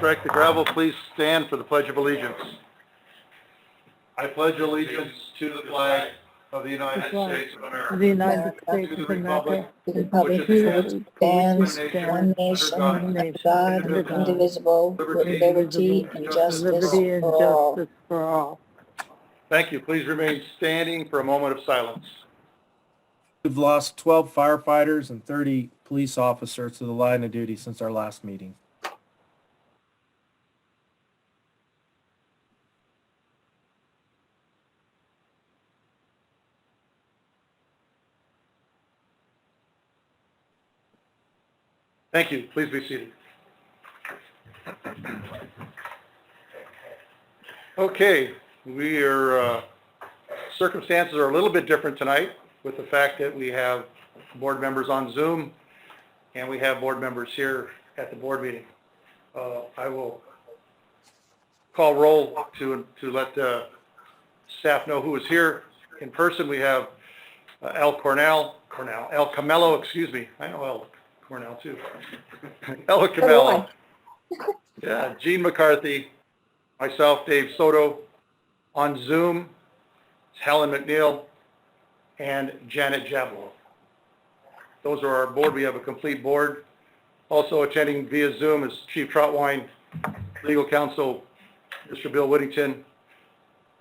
strike the gravel, please stand for the Pledge of Allegiance. I pledge allegiance to the flag of the United States of America, The United to States the of republic America, which Republic stands stands one one nation under under God, indivisible, with liberty and justice liberty and for all. justice for all. Thank you. Please remain standing for a moment of silence. We've lost 12 firefighters and 30 police officers to the line of duty since our last meeting. Thank you. Please be seated. Okay, circumstances are a little bit different tonight with the fact that we have board members on Zoom and we have board members here at the board meeting. I will call roll to let the staff know who is here. In person, we have Al Camello, excuse me. I know Al Cornell too. Ella Camello. Yeah, Gene McCarthy, myself, Dave Soto. On Zoom, it's Helen McNeil and Janet Jablow. Those are our board. We have a complete board. Also attending via Zoom is Chief Troutwine, Legal Counsel, Mr. Bill Whittington.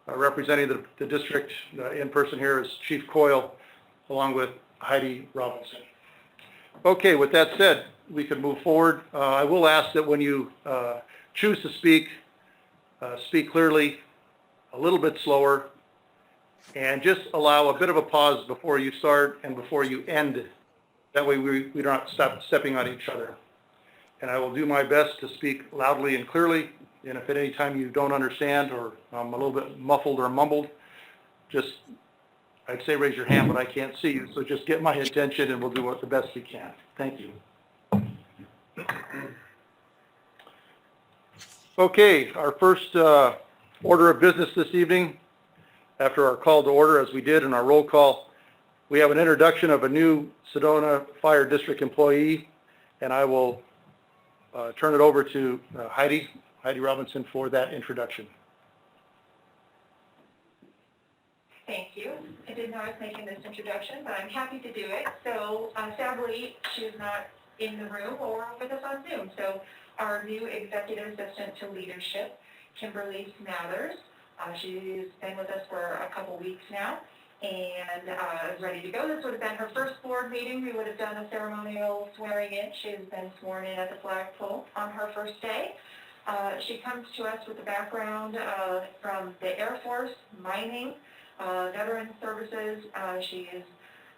Representing the district in person here is Chief Coyle, along with Heidi Robinson. Okay, with that said, we can move forward. I will ask that when you choose to speak, speak clearly, a little bit slower, and just allow a bit of a pause before you start and before you end. That way we don't stop stepping on each other. And I will do my best to speak loudly and clearly, and if at any time you don't understand or I'm a little bit muffled or mumbled, just I'd say raise your hand, but I can't see you, so just get my attention and we'll do the best we can. Thank you. Okay, our first order of business this evening, after our call to order, as we did in our roll call, we have an introduction of a new Sedona Fire District employee, and I will turn it over to Heidi Robinson for that introduction. Thank you. I didn't know I was making this introduction, but I'm happy to do it. So sadly, she's not in the room or with us on Zoom. So our new Executive Assistant to Leadership, Kimberly Smathers, she's been with us for a couple weeks now and is ready to go. This would have been her first board meeting. We would have done a ceremonial swearing in. She's been sworn in at the flagpole on her first day. She comes to us with a background from the Air Force, mining, veteran services. She has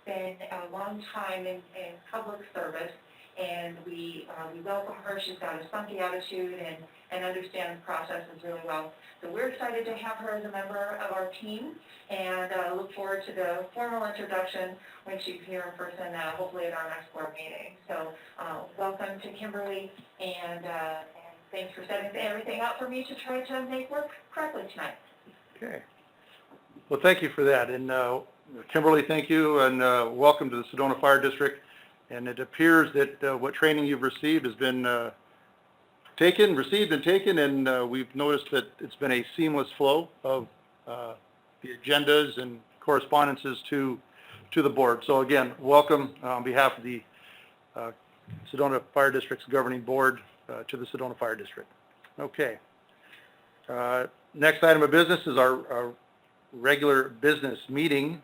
been a long time in public service, and we welcome her. She's got a spunky attitude and understands processes really well. So we're excited to have her as a member of our team, and look forward to the formal introduction when she's here in person, hopefully at our next board meeting. So welcome to Kimberly, and thanks for setting everything up for me to try to make work correctly tonight. Okay. Well, thank you for that. And Kimberly, thank you, and welcome to the Sedona Fire District. And it appears that what training you've received has been received and taken, and we've noticed that it's been a seamless flow of the agendas and correspondences to the board. So again, welcome on behalf of the Sedona Fire District's governing board to the Sedona Fire District. Okay. Next item of business is our regular business meeting,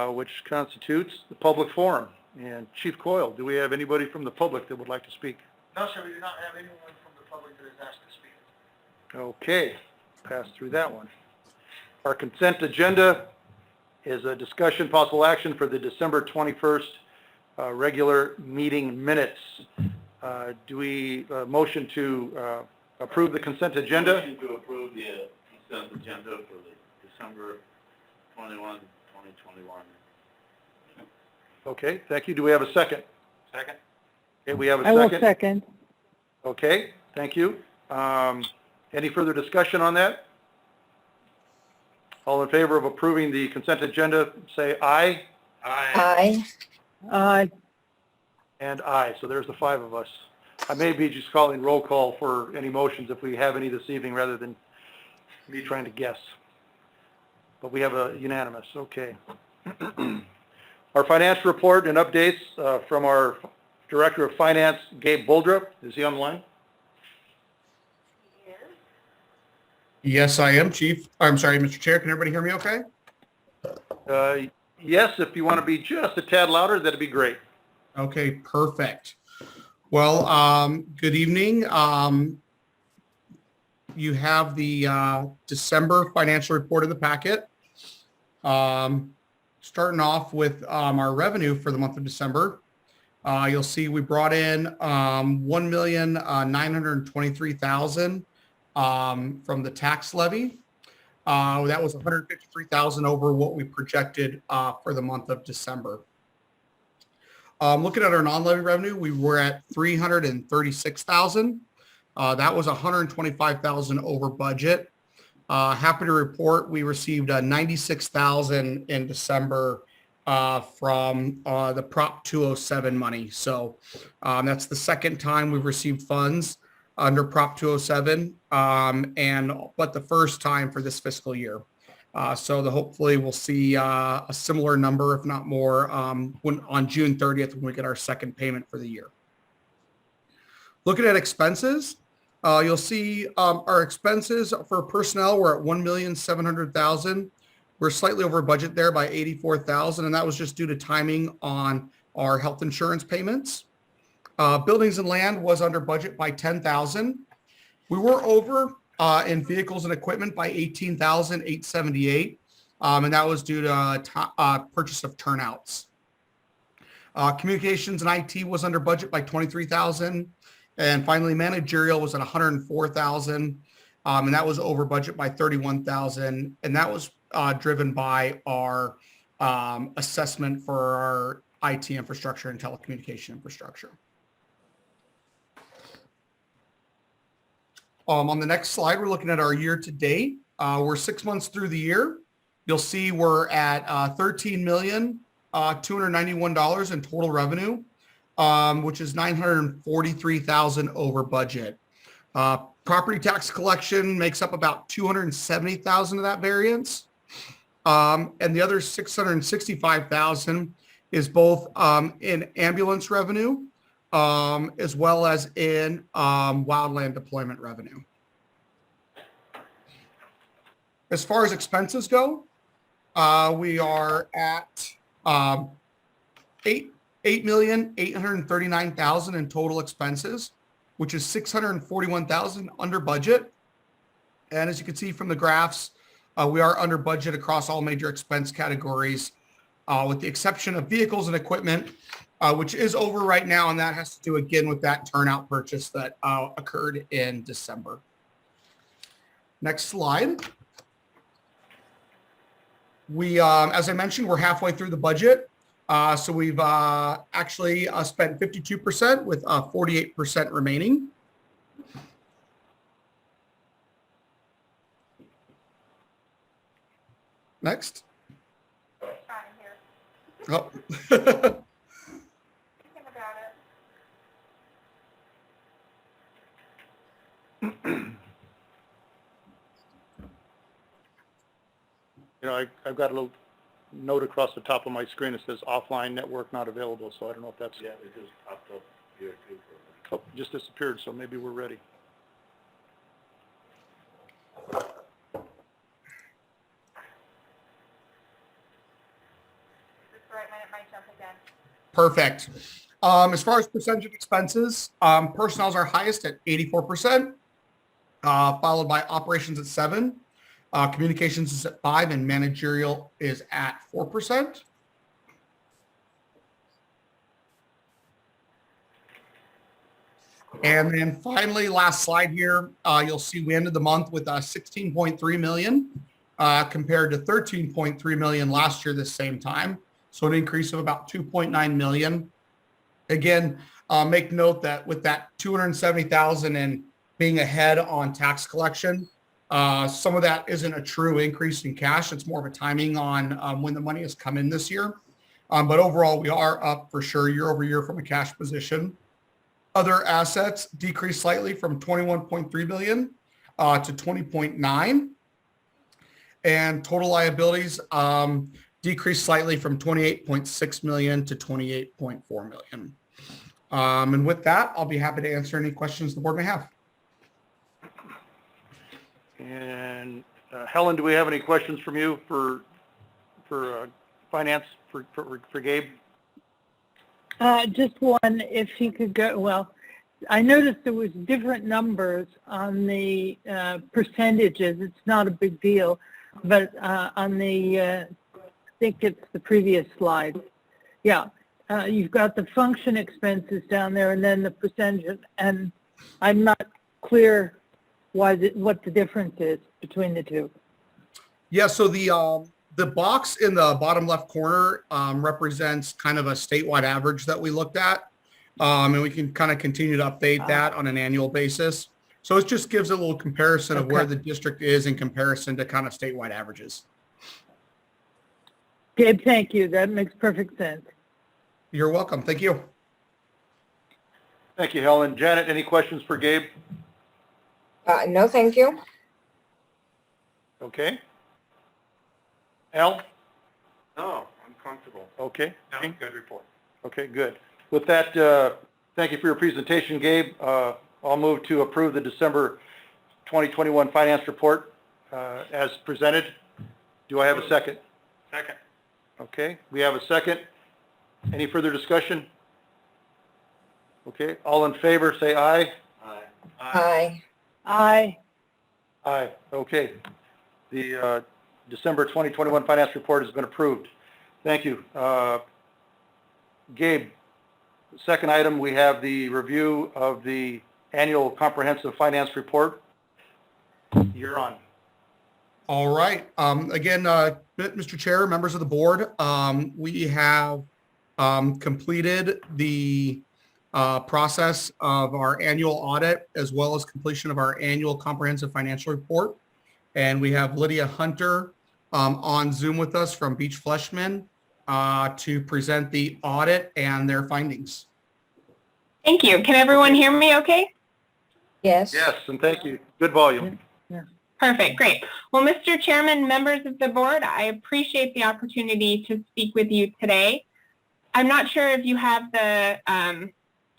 which constitutes the public forum. And Chief Coyle, do we have anybody from the public that would like to speak? No, sir, we do not have anyone from the public that is asked to speak. Okay, pass through that one. Our consent agenda is a discussion, possible action for the December 21st regular meeting minutes. Do we motion to approve the consent agenda? Motion to approve the consent agenda for the December 21, 2021. Okay, thank you. Do we have a second? Second. Okay, we have a I will second. second. Okay, thank you. Any further discussion on that? All in favor of approving the consent agenda, say aye. Aye. Aye. And aye. So there's the five of us. I may be just calling roll call for any motions if we have any this evening rather than me trying to guess. But we have a unanimous, okay. Our financial report and updates from our Director of Finance, Gabe Boldrup. Is he on the line? Yes, I am, Chief. I'm sorry, Mr. Chair. Can everybody hear me okay? Yes, if you want to be just a tad louder, that'd be great. Okay, perfect. Well, good evening. You have the December financial report in the packet. Starting off with our revenue for the month of December. You'll see we brought in $1,923,000 from the tax levy. That was $153,000 over what we projected for the month of December. Looking at our non-levy revenue, we were at $336,000. That was $125,000 over budget. Happy to report we received $96,000 in December from the Prop 207 money. So that's the second time we've received funds under Prop 207, but the first time for this fiscal year. So hopefully we'll see a similar number, if not more, on June 30th when we get our second payment for the year. Looking at expenses, you'll see our expenses for personnel were at $1,700,000. We're slightly over budget there by $84,000, and that was just due to timing on our health insurance payments. Buildings and land was under budget by $10,000. We were over in vehicles and equipment by $18,878, and that was due to purchase of turnouts. Communications and IT was under budget by $23,000, and finally managerial was at $104,000, and that was over budget by $31,000, and that was driven by our assessment for our IT infrastructure and telecommunication infrastructure. On the next slide, we're looking at our year to date. We're 6 months through the year. You'll see we're at $13,291 in total revenue, which is $943,000 over budget. Property tax collection makes up about $270,000 of that variance. And the other $665,000 is both in ambulance revenue, as well as in wildland deployment revenue. As far as expenses go, we are at $8,839,000 in total expenses, which is $641,000 under budget. And as you can see from the graphs, we are under budget across all major expense categories, with the exception of vehicles and equipment, which is over right now, and that has to do again with that turnout purchase that occurred in December. Next slide. We, as I mentioned, we're halfway through the budget. So we've actually spent 52% with 48% remaining. Next. Oh. You know, I've got a little note across the top of my screen that says offline network not available, so I don't know if that's... Yeah, it just popped up here too. Oh, just disappeared, so maybe we're ready. Perfect. As far as percentage of expenses, personnel is our highest at 84%, followed by operations at 7%. Communications is at 5%, and managerial is at 4%. And then finally, last slide here, you'll see we ended the month with $16.3 million compared to $13.3 million last year this same time. So an increase of about $2.9 million. Again, make note that with that $270,000 and being ahead on tax collection, some of that isn't a true increase in cash. It's more of a timing on when the money has come in this year. But overall, we are up for sure year over year from a cash position. Other assets decreased slightly from 21.3 million to 20.9. And total liabilities decreased slightly from 28.6 million to 28.4 million. And with that, I'll be happy to answer any questions the board may have. And Helen, do we have any questions from you for finance for Gabe? Just one, if he could go, well, I noticed there was different numbers on the percentages. It's not a big deal, but on the, I think it's the previous slide. Yeah, you've got the function expenses down there and then the percentage, and I'm not clear what the difference is between the two. Yeah, so the box in the bottom left corner represents kind of a statewide average that we looked at. And we can kind of continue to update that on an annual basis. So it just gives a little comparison of where the district is in comparison to kind of statewide averages. Gabe, thank you. That makes perfect sense. You're welcome. Thank you. Thank you, Helen. Janet, any questions for Gabe? No, thank you. Okay. Al? No, I'm comfortable. Okay. No, good report. Okay, good. With that, thank you for your presentation, Gabe. I'll move to approve the December 2021 finance report as presented. Do I have a second? Second. Okay, we have a second. Any further discussion? Okay, all in favor, say aye. Aye. Aye. Aye. Aye, okay. The December 2021 finance report has been approved. Thank you. Gabe, second item, we have the review of the annual comprehensive finance report. You're on. All right. Again, Mr. Chair, members of the board, we have completed the process of our annual audit as well as completion of our annual comprehensive financial report. And we have Lydia Hunter on Zoom with us from Beach Fleshman to present the audit and their findings. Thank you. Can everyone hear me okay? Yes. Yes, and thank you. Good volume. Perfect, great. Well, Mr. Chairman, members of the board, I appreciate the opportunity to speak with you today. I'm not sure if you have the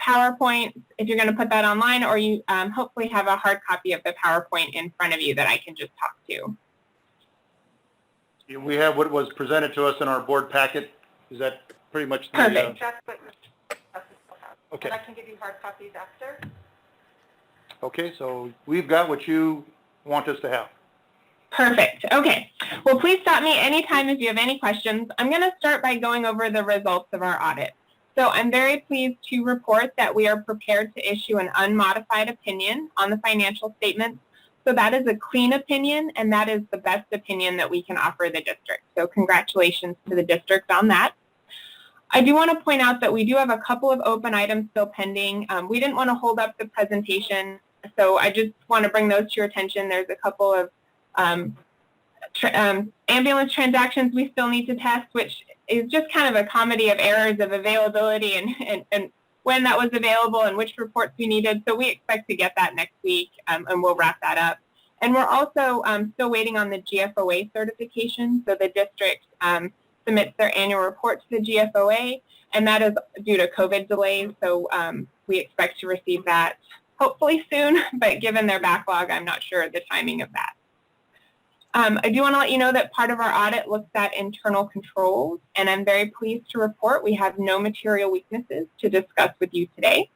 PowerPoint, if you're going to put that online, or you hopefully have a hard copy of the PowerPoint in front of you that I can just talk to. We have what was presented to us in our board packet. Is that pretty much the... Perfect. That's what Mr. will have. Okay. And I can give you hard copies after. Okay, so we've got what you want us to have. Perfect. Okay. Well, please stop me anytime if you have any questions. I'm going to start by going over the results of our audit. So I'm very pleased to report that we are prepared to issue an unmodified opinion on the financial statements. So that is a clean opinion, and that is the best opinion that we can offer the district. So congratulations to the district on that. I do want to point out that we do have a couple of open items still pending. We didn't want to hold up the presentation, so I just want to bring those to your attention. There's a couple of ambulance transactions we still need to test, which is just kind of a comedy of errors of availability and when that was available and which reports we needed. So we expect to get that next week, and we'll wrap that up. And we're also still waiting on the GFOA certification. So the district submits their annual report to the GFOA, and that is due to COVID delays. So we expect to receive that hopefully soon, but given their backlog, I'm not sure the timing of that. I do want to let you know that part of our audit looks at internal controls, and I'm very pleased to report we have no material weaknesses to discuss with you today.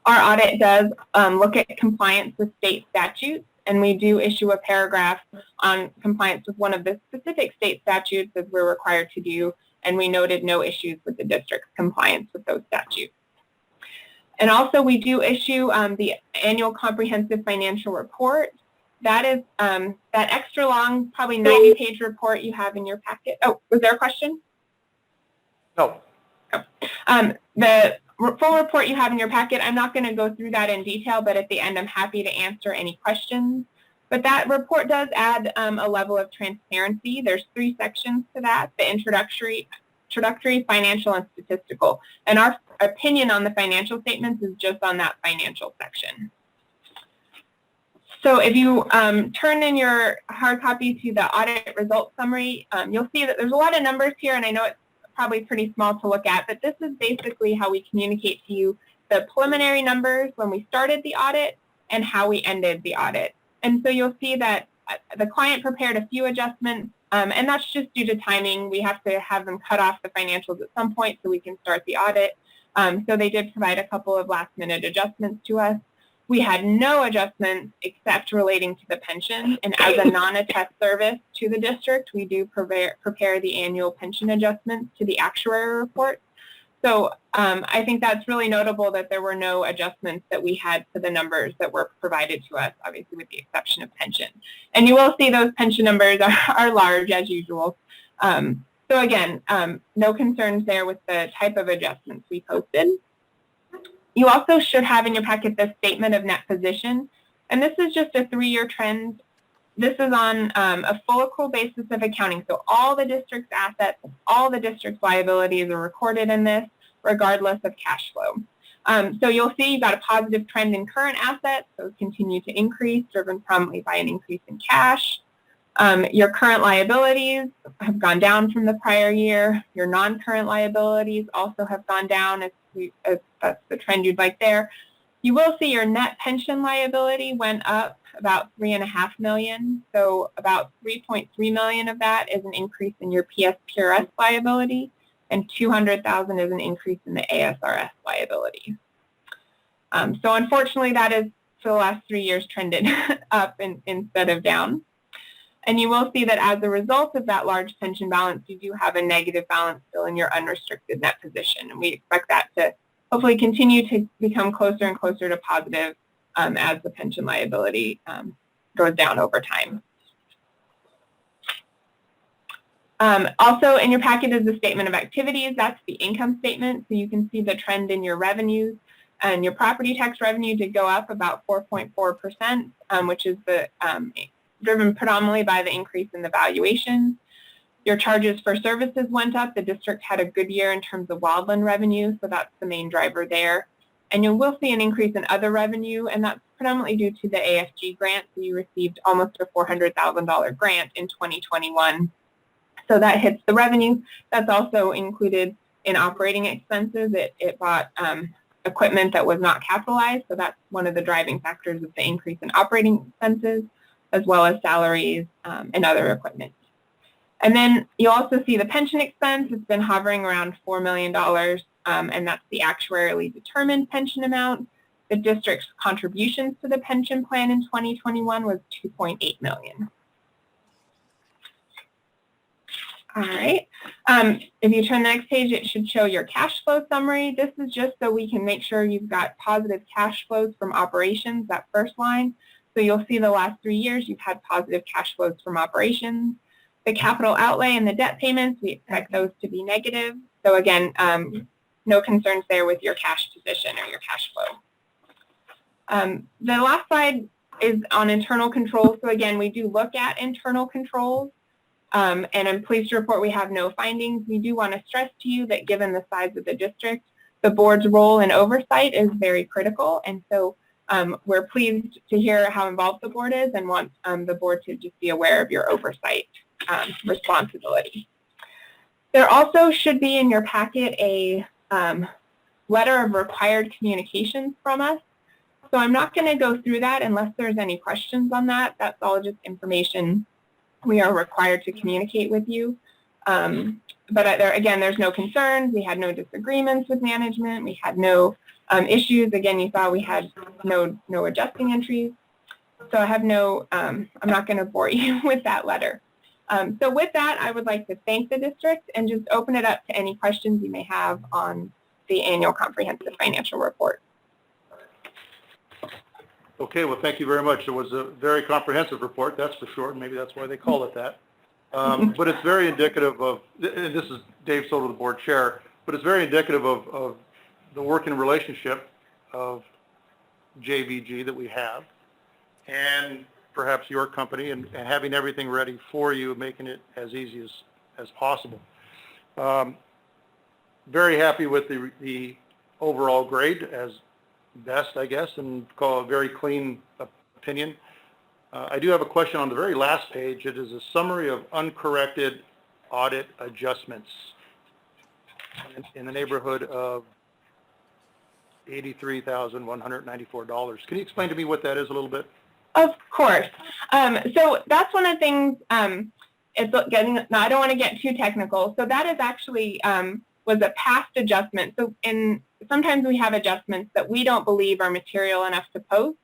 Our audit does look at compliance with state statutes, and we do issue a paragraph on compliance with one of the specific state statutes as we're required to do, and we noted no issues with the district's compliance with those statutes. And also we do issue the annual comprehensive financial report. That is that extra long, probably 90-page report you have in your packet. Oh, was there a question? No. Oh. The full report you have in your packet, I'm not going to go through that in detail, but at the end I'm happy to answer any questions. But that report does add a level of transparency. There's 3 sections to that. The introductory introductory, financial, and statistical. And our opinion on the financial statements is just on that financial section. So if you turn in your hard copy to the audit results summary, you'll see that there's a lot of numbers here, and I know it's probably pretty small to look at, but this is basically how we communicate to you the preliminary numbers when we started the audit and how we ended the audit. And so you'll see that the client prepared a few adjustments, and that's just due to timing. We have to have them cut off the financials at some point so we can start the audit. So they did provide a couple of last-minute adjustments to us. We had no adjustments except relating to the pension, and as a non-attest service to the district, we do prepare the annual pension adjustments to the actuary report. So I think that's really notable that there were no adjustments that we had to the numbers that were provided to us, obviously with the exception of pension. And you will see those pension numbers are large as usual. So again, no concerns there with the type of adjustments we posted. You also should have in your packet the statement of net position, and this is just a 3-year trend. This is on a full accrual basis of accounting, so all the district's assets, all the district's liabilities are recorded in this, regardless of cash flow. So you'll see you've got a positive trend in current assets, so continue to increase, driven primarily by an increase in cash. Your current liabilities have gone down from the prior year. Your non-current liabilities also have gone down, as that's the trend you'd like there. You will see your net pension liability went up about $3.5 million. So about $3.3 million of that is an increase in your PSPRS liability, and $200,000 is an increase in the ASRS liability. So unfortunately, that is for the last 3 years trended up instead of down. And you will see that as a result of that large pension balance, you do have a negative balance still in your unrestricted net position. And we expect that to hopefully continue to become closer and closer to positive as the pension liability goes down over time. Also in your packet is the statement of activities. That's the income statement. So you can see the trend in your revenues, and your property tax revenue did go up about 4.4%, which is the driven predominantly by the increase in the valuation. Your charges for services went up. The district had a good year in terms of wildland revenue, so that's the main driver there. And you will see an increase in other revenue, and that's predominantly due to the AFG grant. So you received almost a $400,000 grant in 2021. So that hits the revenue. That's also included in operating expenses. It bought equipment that was not capitalized, so that's one of the driving factors of the increase in operating expenses, as well as salaries and other equipment. And then you also see the pension expense. It's been hovering around $4 million, and that's the actuarially determined pension amount. The district's contributions to the pension plan in 2021 was $2.8 million. All right. If you turn the next page, it should show your cash flow summary. This is just so we can make sure you've got positive cash flows from operations, that first line. So you'll see the last 3 years you've had positive cash flows from operations. The capital outlay and the debt payments, we expect those to be negative. So again, no concerns there with your cash position or your cash flow. The last slide is on internal controls. So again, we do look at internal controls, and I'm pleased to report we have no findings. We do want to stress to you that given the size of the district, the board's role in oversight is very critical, and so we're pleased to hear how involved the board is and want the board to just be aware of your oversight responsibility. There also should be in your packet a letter of required communications from us. So I'm not going to go through that unless there's any questions on that. That's all just information we are required to communicate with you. But again, there's no concerns. We had no disagreements with management. We had no issues. Again, you saw we had no adjusting entries. So I have no, I'm not going to bore you with that letter. So with that, I would like to thank the district and just open it up to any questions you may have on the annual comprehensive financial report. Okay, well, thank you very much. It was a very comprehensive report, that's for sure. Maybe that's why they call it that. But it's very indicative of, and this is Dave Soto, the board chair, but it's very indicative of the working relationship of JVG that we have, and perhaps your company, and having everything ready for you, making it as easy as possible. very happy with the overall grade as best, I guess, and call a very clean opinion. I do have a question on the very last page. It is a summary of uncorrected audit adjustments in the neighborhood of $83,194. Can you explain to me what that is a little bit? Of course. So that's one of the things, now I don't want to get too technical. So that is actually, was a past adjustment. So sometimes we have adjustments that we don't believe are material enough to post,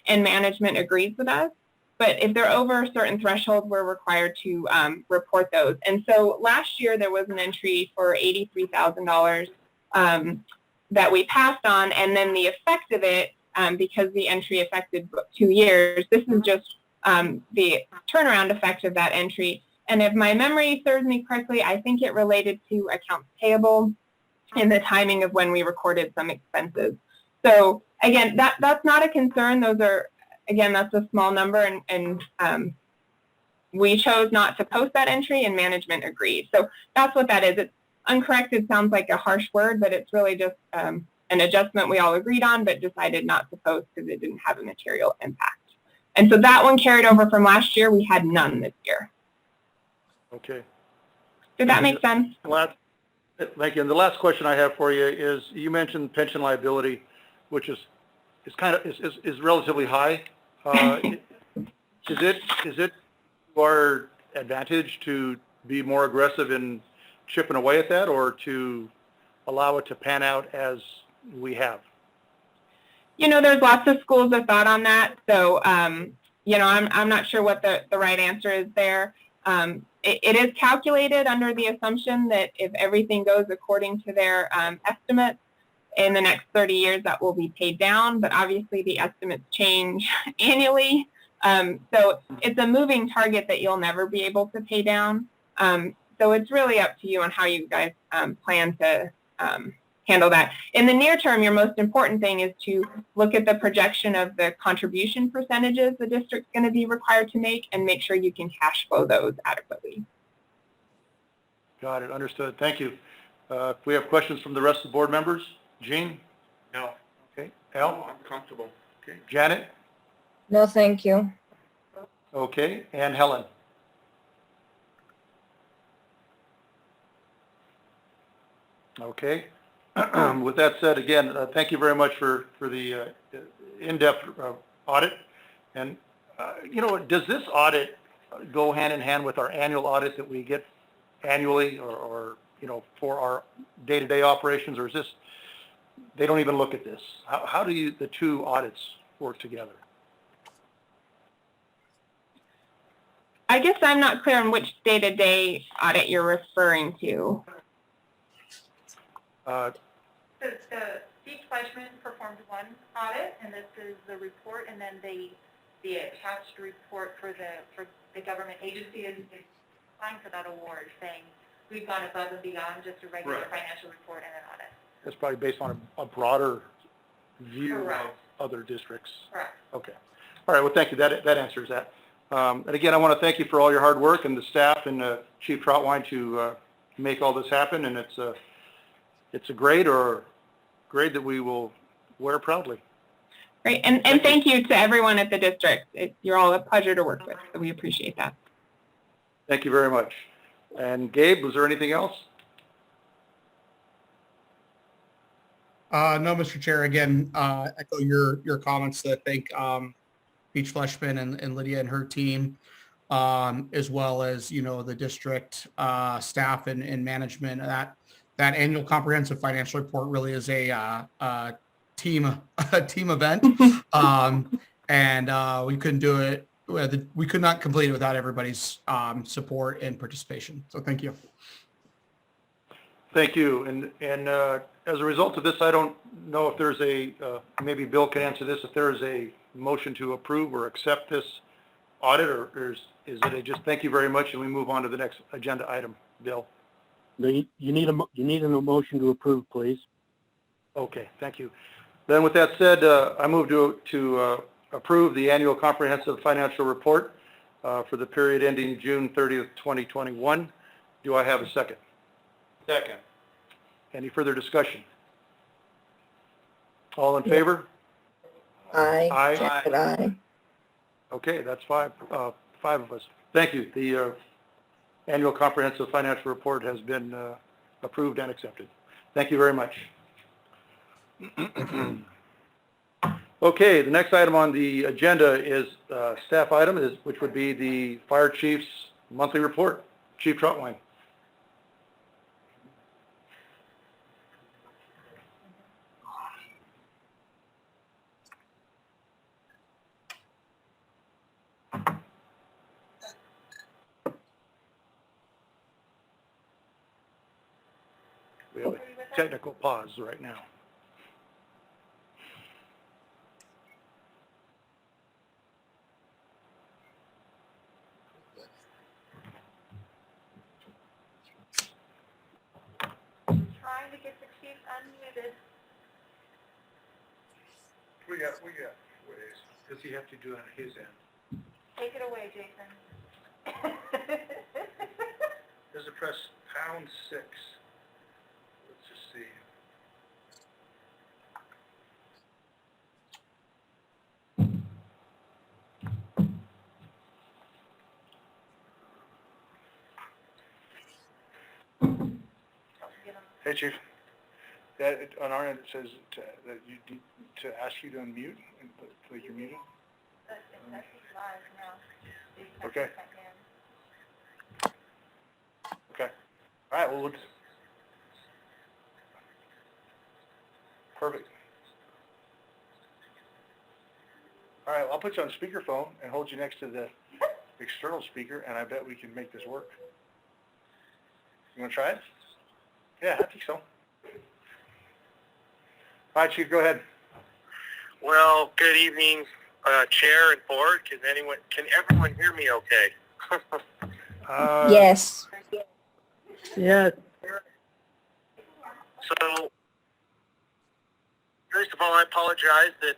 and management agrees with us. But if they're over a certain threshold, we're required to report those. And so last year there was an entry for $83,000 that we passed on, and then the effect of it, because the entry affected 2 years, this is just the turnaround effect of that entry. And if my memory serves me correctly, I think it related to accounts payable and the timing of when we recorded some expenses. So again, that's not a concern. Those are, again, that's a small number, and we chose not to post that entry, and management agreed. So that's what that is. It's uncorrected sounds like a harsh word, but it's really just an adjustment we all agreed on, but decided not to post because it didn't have a material impact. And so that one carried over from last year. We had none this year. Okay. Did that make sense? Thank you. And the last question I have for you is, you mentioned pension liability, which is relatively high. Is it our advantage to be more aggressive in chipping away at that, or to allow it to pan out as we have? There's lots of schools of thought on that. So, I'm not sure what the right answer is there. It is calculated under the assumption that if everything goes according to their estimates, in the next 30 years that will be paid down, but obviously the estimates change annually. So it's a moving target that you'll never be able to pay down. So it's really up to you on how you guys plan to handle that. In the near term, your most important thing is to look at the projection of the contribution percentages the district's going to be required to make, and make sure you can cash flow those adequately. Got it. Understood. Thank you. If we have questions from the rest of the board members, Jean? No. Okay. Al? No, I'm comfortable. Okay. Janet? No, thank you. Okay. And Helen? Okay. With that said, again, thank you very much for the in-depth audit. And, does this audit go hand in hand with our annual audit that we get annually, or for our day-to-day operations, or is this, they don't even look at this? How do the two audits work together? I guess I'm not clear on which day-to-day audit you're referring to. The Steve Fleischman performed one audit, and this is the report, and then the attached report for the government agency is applying for that award, saying we've gone above and beyond just a regular financial report and an audit. It's probably based on a broader view Correct. of other districts. Correct. Okay. All right. Well, thank you. That answers that. And again, I want to thank you for all your hard work, and the staff and Chief Troutwine to make all this happen. And it's a grade that we will wear proudly. Great. And thank you to everyone at the district. You're all a pleasure to work with, so we appreciate that. Thank you very much. And Gabe, was there anything else? No, Mr. Chair. Again, echo your comments to thank Beach Fleshman and Lydia and her team, as well as the district staff and management. That annual comprehensive financial report really is a team event, and we couldn't do it. We could not complete it without everybody's support and participation. So thank you. Thank you. And as a result of this, I don't know if there's maybe Bill can answer this, if there is a motion to approve or accept this audit, or is it just thank you very much and we move on to the next agenda item? Bill? You need a motion to approve, please. Okay, thank you. Then with that said, I move to approve the annual comprehensive financial report for the period ending June 30th, 2021. Do I have a second? Second. Any further discussion? All in favor? Aye. Aye. Jen said aye. Okay, that's five of us. Thank you. The annual comprehensive financial report has been approved and accepted. Thank you very much. Okay, the next item on the agenda is staff item, which would be the fire chief's monthly report. Chief Trotwine. We have a technical pause right now. Trying to get the chief unmuted. We got ways. Does he have to do it on his end? Take it away, Jason. Does it press #6? Let's just see. Hey, Chief. That, on our end, it says that you need to ask you to unmute, and like you're muted. That's live now. Okay. Okay. All right, well, let's... Perfect. All right, well, I'll put you on speakerphone and hold you next to the external speaker, and I bet we can make this work. You want to try it? Yeah, I think so. All right, Chief, go ahead. Well, good evening, Chair and Board. Can everyone hear me okay? Yes. Yes. So, first of all, I apologize that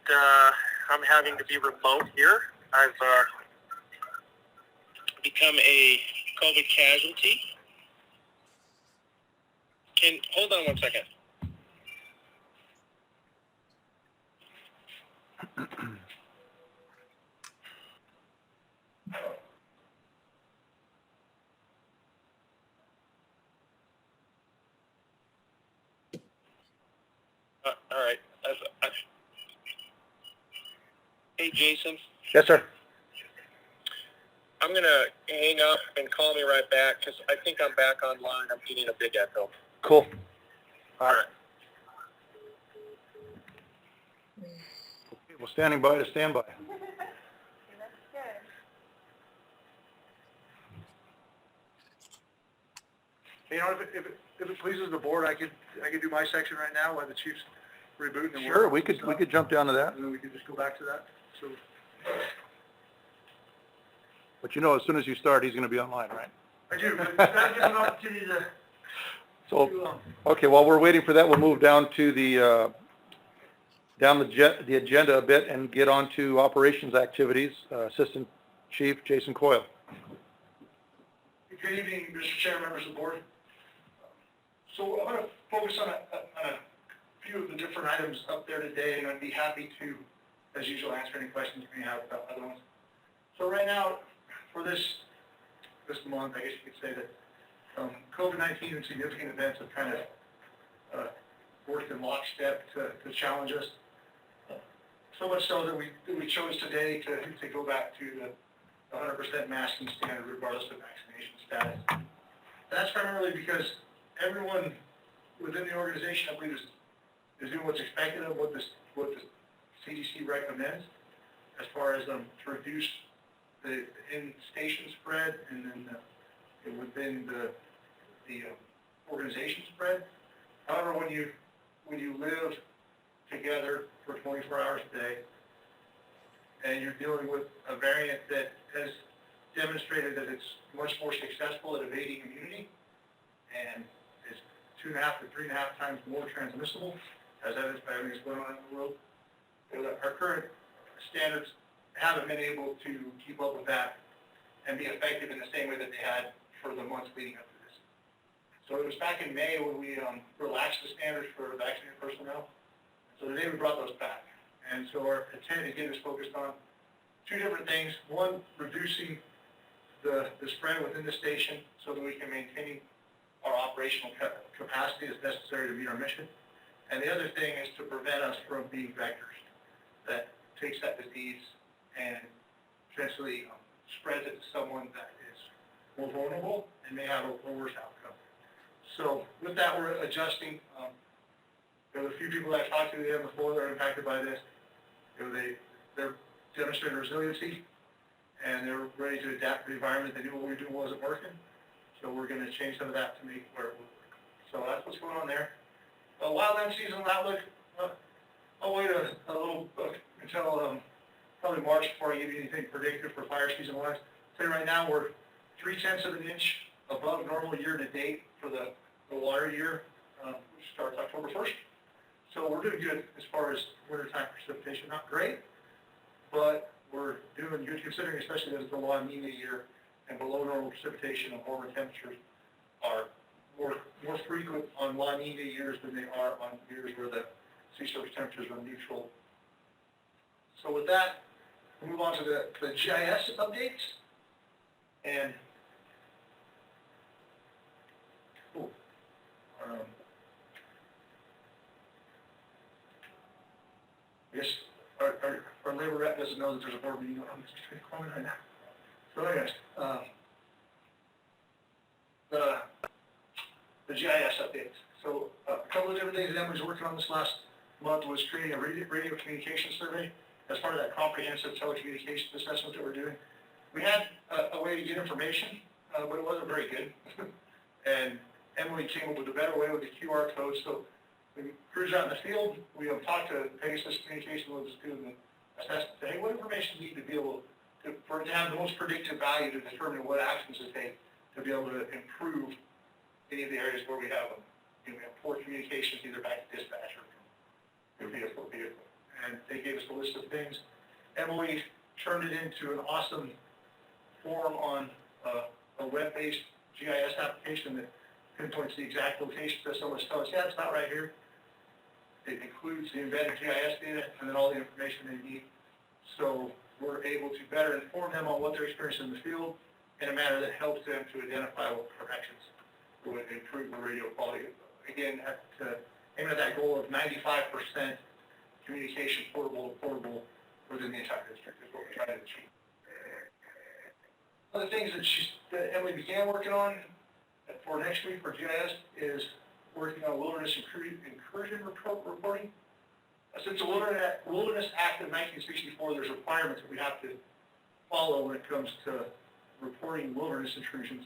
I'm having to be remote here. I've become a COVID casualty. Hold on one second. All right. Hey, Jason. Yes, sir. I'm going to hang up and call me right back because I think I'm back online. I'm getting a big echo. Cool. All right. Okay, well, standing by to stand by. That's good. You know, if it pleases the board, I could do my section right now while the Chief's rebooting the work. Sure, we could jump down to that. And then we could just go back to that. So, But you know, as soon as you start, he's going to be online, right? I do, but that gives an opportunity to... So, okay, while we're waiting for that, we'll move down to the agenda a bit and get on to operations activities. Assistant Chief Jason Coyle. Good evening, Mr. Chair, members of the board. So I'm going to focus on a few of the different items up there today, and I'd be happy to, as usual, answer any questions you may have about other ones. So right now, for this month, I guess you could say that COVID-19 and significant events have kind of worked in lockstep to challenge us. So much so that we chose today to go back to the 100% masking standard regardless of vaccination status. And that's primarily because everyone within the organization, I believe, is doing what's expected of what the CDC recommends as far as to reduce the in-station spread and then within the organization spread. However, when you live together for 24 hours a day and you're dealing with a variant that has demonstrated that it's much more successful at evading immunity and is 2.5 to 3.5 times more transmissible, as evidenced by everything that's going on in the world, our current standards haven't been able to keep up with that and be effective in the same way that they had for the months leading up to this. So it was back in May when we relaxed the standards for vaccinated personnel. So today we brought those back. And so our intent again is focused on two different things. One, reducing the spread within the station so that we can maintain our operational capacity as necessary to meet our mission. And the other thing is to prevent us from being vectors that takes that disease and essentially spreads it to someone that is more vulnerable and may have a worse outcome. So with that, we're adjusting. There were a few people that I talked to the day before that are impacted by this. They're demonstrating resiliency, and they're ready to adapt to the environment. They knew what we were doing wasn't working, so we're going to change some of that to make it where it will work. So that's what's going on there. Wildland seasonal outlook, I'll wait a little until probably March before I give you anything predictive for fire season wise. Say right now we're 0.3 of an inch above normal year to date for the water year, which starts October 1st. So we're doing good as far as wintertime precipitation. Not great, but we're doing good considering, especially that it's the La Nina year and below normal precipitation and warmer temperatures are more frequent on La Nina years than they are on years where the sea surface temperatures are neutral. So with that, we'll move on to the GIS updates. And I guess our labor rep doesn't know that there's a board meeting on this comment right now. So anyways, the GIS updates. So a couple of different things that Emily's working on this last month was creating a radio communication survey as part of that comprehensive telecommunications assessment that we're doing. We had a way to get information, but it wasn't very good. And Emily came up with a better way with the QR code. So we cruise out in the field, we have talked to Pegasus Communication, we'll just do the assessment, say, hey, what information do you need to be able for it to have the most predictive value to determine what actions to take to be able to improve any of the areas where we have poor communications, either back to dispatch or from vehicle to vehicle. And they gave us a list of things. Emily turned it into an awesome form on a web-based GIS application that pinpoints the exact location so someone tells us, yeah, it's not right here. It includes the embedded GIS data and then all the information they need. So we're able to better inform them on what they're experiencing in the field in a manner that helps them to identify what corrections would improve the radio quality. Again, aiming at that goal of 95% communication portable to portable within the entire district is what we're trying to achieve. Other things that Emily began working on for next week for GIS is working on wilderness incursion reporting. Since the Wilderness Act of 1964, there's requirements that we have to follow when it comes to reporting wilderness intrusions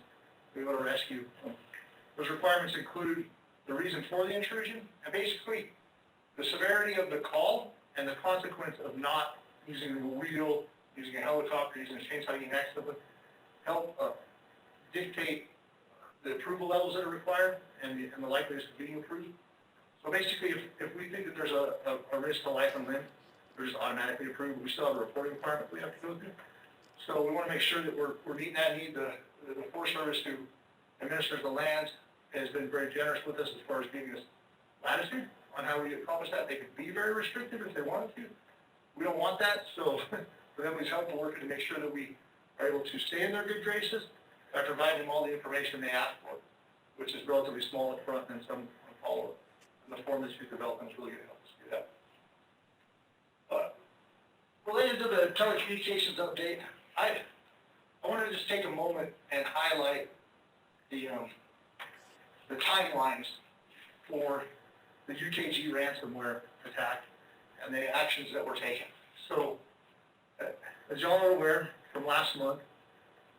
we want to rescue. Those requirements include the reason for the intrusion and basically the severity of the call and the consequence of not using a wheel, using a helicopter, using a chainsaw, using accident, help dictate the approval levels that are required and the likeliness of being approved. So basically, if we think that there's a risk to life and limb, we're just automatically approved. We still have a reporting requirement we have to go through. So we want to make sure that we're meeting that need. The Forest Service, who administers the lands, has been very generous with us as far as giving us latitude on how we accomplish that. They could be very restrictive if they wanted to. We don't want that, so for them, we've helped working to make sure that we are able to stay in their good graces by providing them all the information they ask for, which is relatively small up front and some follow-up. And the form that she's developing is really going to help us do that. Related to the telecommunications update, I want to just take a moment and highlight the timelines for the UKG ransomware attack and the actions that were taken. So, as y'all are aware, from last month,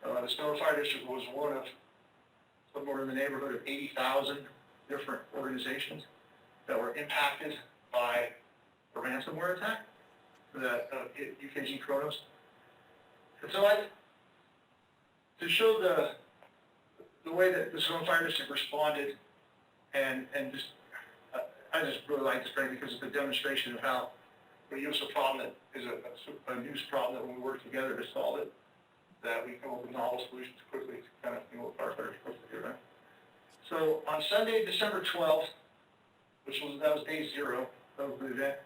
the Sedona Fire District was one of somewhere in the neighborhood of 80,000 different organizations that were impacted by the ransomware attack that hit UKG Kronos. And so to show the way that the Sedona Fire District responded and just, I just really like this break because it's a demonstration of how we use a problem that is a news problem that when we work together to solve it, that we come up with novel solutions quickly to kind of what firefighters are supposed to do, right? So on Sunday, December 12th, that was day 0 of the event,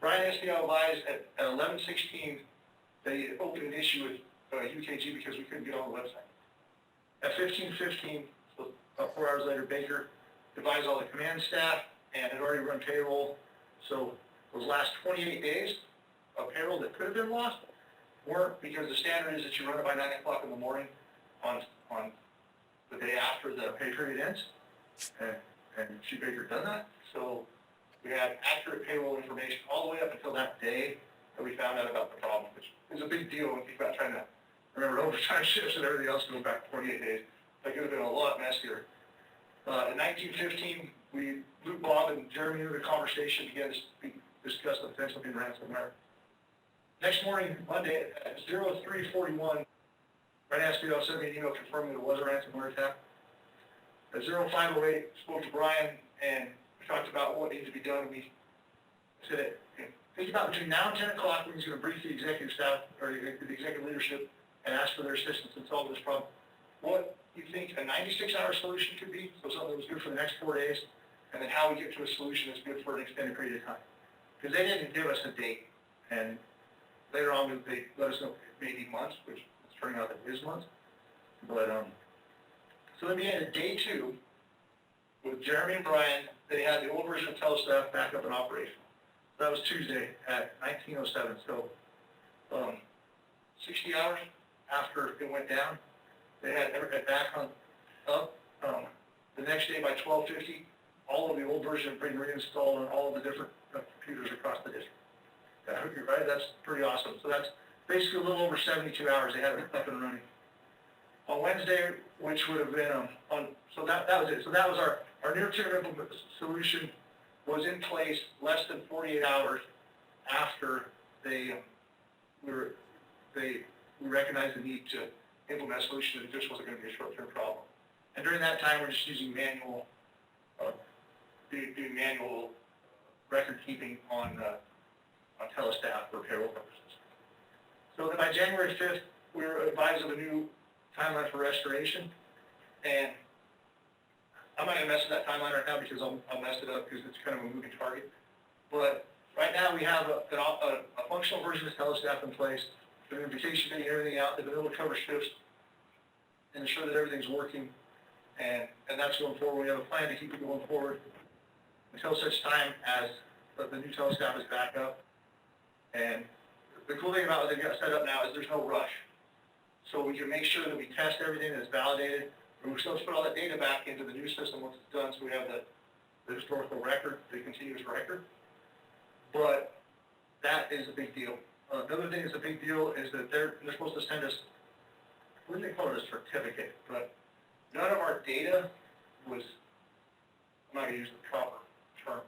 Brian Esquivel advised at 11:16 that he opened an issue with UKG because we couldn't get on the website. At 15:15, so about 4 hours later, Baker advised all the command staff and had already run payroll. So those last 28 days of payroll that could have been lost weren't, because the standard is that you run it by 9 o'clock in the morning on the day after the pay period ends. And Chief Baker done that. So we had accurate payroll information all the way up until that day that we found out about the problem, which is a big deal when you think about trying to remember overtime shifts and everything else going back 48 days. That could have been a lot messier. In 1915, we, Luke, Bob, and Jeremy into the conversation began to discuss the potential being ransomware. Next morning, Monday, at 03:41, Brian Esquivel sent me an email confirming that it was a ransomware attack. At 05:08, spoke to Brian, and we talked about what needed to be done. And we said, think about between now and 10 o'clock when he's going to brief the executive staff, or the executive leadership, and ask for their assistance in solving this problem. What you think a 96-hour solution could be, so something that was good for the next 4 days, and then how we get to a solution that's good for an extended period of time. Because they didn't give us a date, and later on they let us know maybe months, which it's turning out that it is months. But so then we had day 2 with Jeremy and Brian. They had the old version of Telestaff back up and operational. So that was Tuesday at 19:07. So 60 hours after it went down, they had it back on up. The next day by 12:50, all of the old version had been reinstalled on all of the different computers across the district. Right? That's pretty awesome. So that's basically a little over 72 hours they had it up and running. On Wednesday, which would have been so that was it. So that was our near-term solution was in place less than 48 hours after we recognized the need to implement a solution that just wasn't going to be a short-term problem. And during that time, we're just using manual, doing manual record keeping on Telestaff for payroll purposes. So then by January 5th, we were advised of a new timeline for restoration, and I'm not going to mess with that timeline right now because I'll mess it up because it's kind of a moving target. But right now we have a functional version of Telestaff in place. We're doing vacation getting everything out. They've been able to cover shifts and ensure that everything's working, and that's going forward. We have a plan to keep it going forward until such time as the new Telestaff is back up. And the cool thing about what they've got set up now is there's no rush. So we can make sure that we test everything that's validated, and we still put all that data back into the new system once it's done, so we have the historical record, the continuous record. But that is a big deal. The other thing that's a big deal is that they're supposed to send us, what do they call it, a certificate, but none of our data was, I'm not going to use the proper term,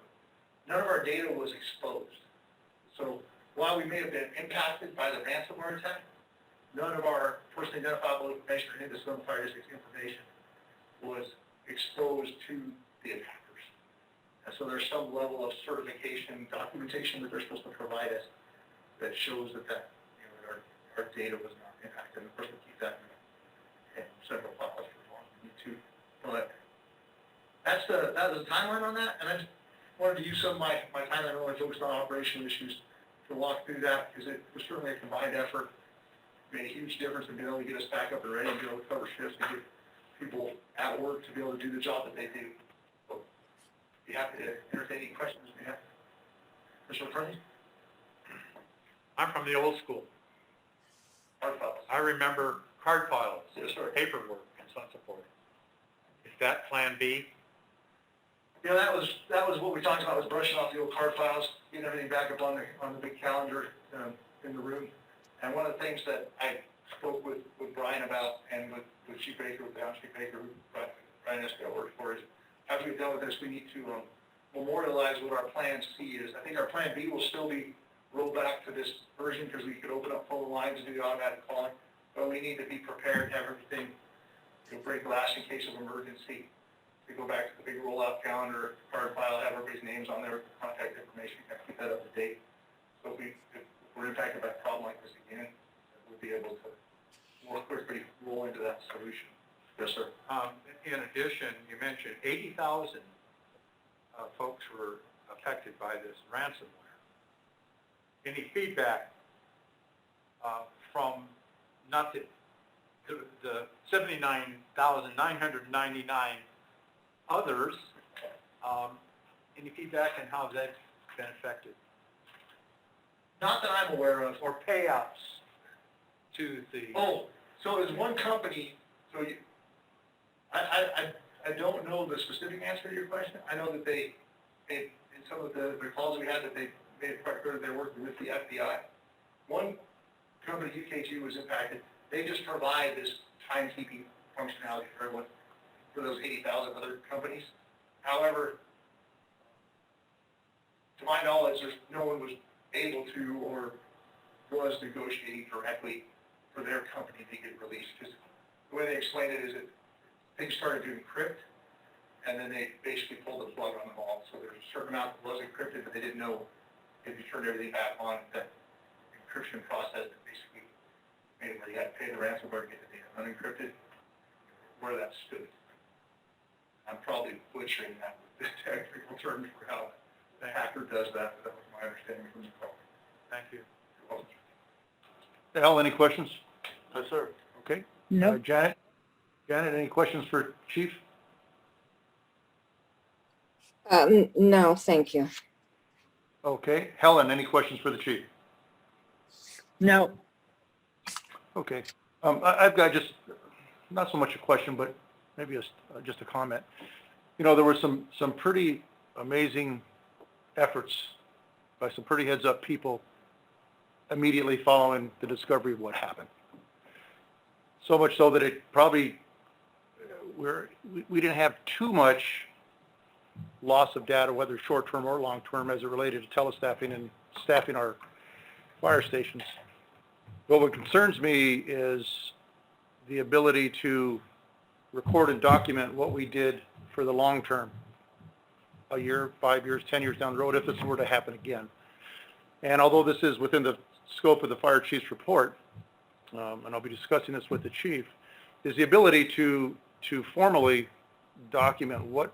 none of our data was exposed. So while we may have been impacted by the ransomware attack, none of our personally identifiable information or any of the Sedona Fire District's information was exposed to the attackers. And so there's some level of certification, documentation that they're supposed to provide us that shows that our data was not impacted. And of course, we'll keep that in several files for as long as we need to. But that was the timeline on that, and I just wanted to use some of my timeline really focused on operational issues to walk through that, because it was certainly a combined effort. It made a huge difference in being able to get us back up and ready and be able to cover shifts and get people at work to be able to do the job that they do. So, be happy to entertain any questions you have. Mr. McCarthy? I'm from the old school. Hard files. I remember card files, Yes, sir. paperwork, and so on and so forth. Is that Plan B? Yeah, that was what we talked about, was brushing off the old card files, getting everything back up on the big calendar in the room. And one of the things that I spoke with Brian about, and with Chief Baker, with the Chief Baker, who Brian Esquivel worked for, is after we've done with this, we need to memorialize what our Plan C is. I think our Plan B will still be rolled back to this version because we could open up phone lines and do the automatic calling, but we need to be prepared to have everything, break glass in case of emergency. We go back to the big rollout calendar, card file, have everybody's names on there, contact information, kind of keep that up to date. So if we're impacted by a problem like this again, we'll be able to more quickly roll into that solution. Yes, sir. In addition, you mentioned 80,000 folks were affected by this ransomware. Any feedback from not the 79,999 others? Any feedback on how that's been affected? Not that I'm aware of. Or payouts to the... Oh, so there's one company, so you, I don't know the specific answer to your question. I know that they in some of the calls we had, that they made it quite clear that they're working with the FBI. One company, UKG, was impacted. They just provide this timekeeping functionality for everyone, for those 80,000 other companies. However, to my knowledge, no one was able to or was negotiating directly for their company to get released. Because the way they explained it is that things started to encrypt, and then they basically pulled the plug on them all. So there's a certain amount that was encrypted, but they didn't know if you turned everything back on, that encryption process that basically made it where you had to pay the ransomware to get the data unencrypted, where that stood. I'm probably butchering that with the technical terms for how the hacker does that, but that was my understanding from the call. Thank you. Al, any questions? Yes, sir. Okay. No. Janet, any questions for Chief? No, thank you. Okay. Helen, any questions for the Chief? No. Okay. I've got just, not so much a question, but maybe just a comment. You know, there were some pretty amazing efforts by some pretty heads-up people immediately following the discovery of what happened. So much so that it probably, we didn't have too much loss of data, whether short-term or long-term, as it related to telestaffing and staffing our fire stations. But what concerns me is the ability to record and document what we did for the long term, a year, 5 years, 10 years down the road, if this were to happen again. And although this is within the scope of the fire chief's report, and I'll be discussing this with the chief, is the ability to formally document what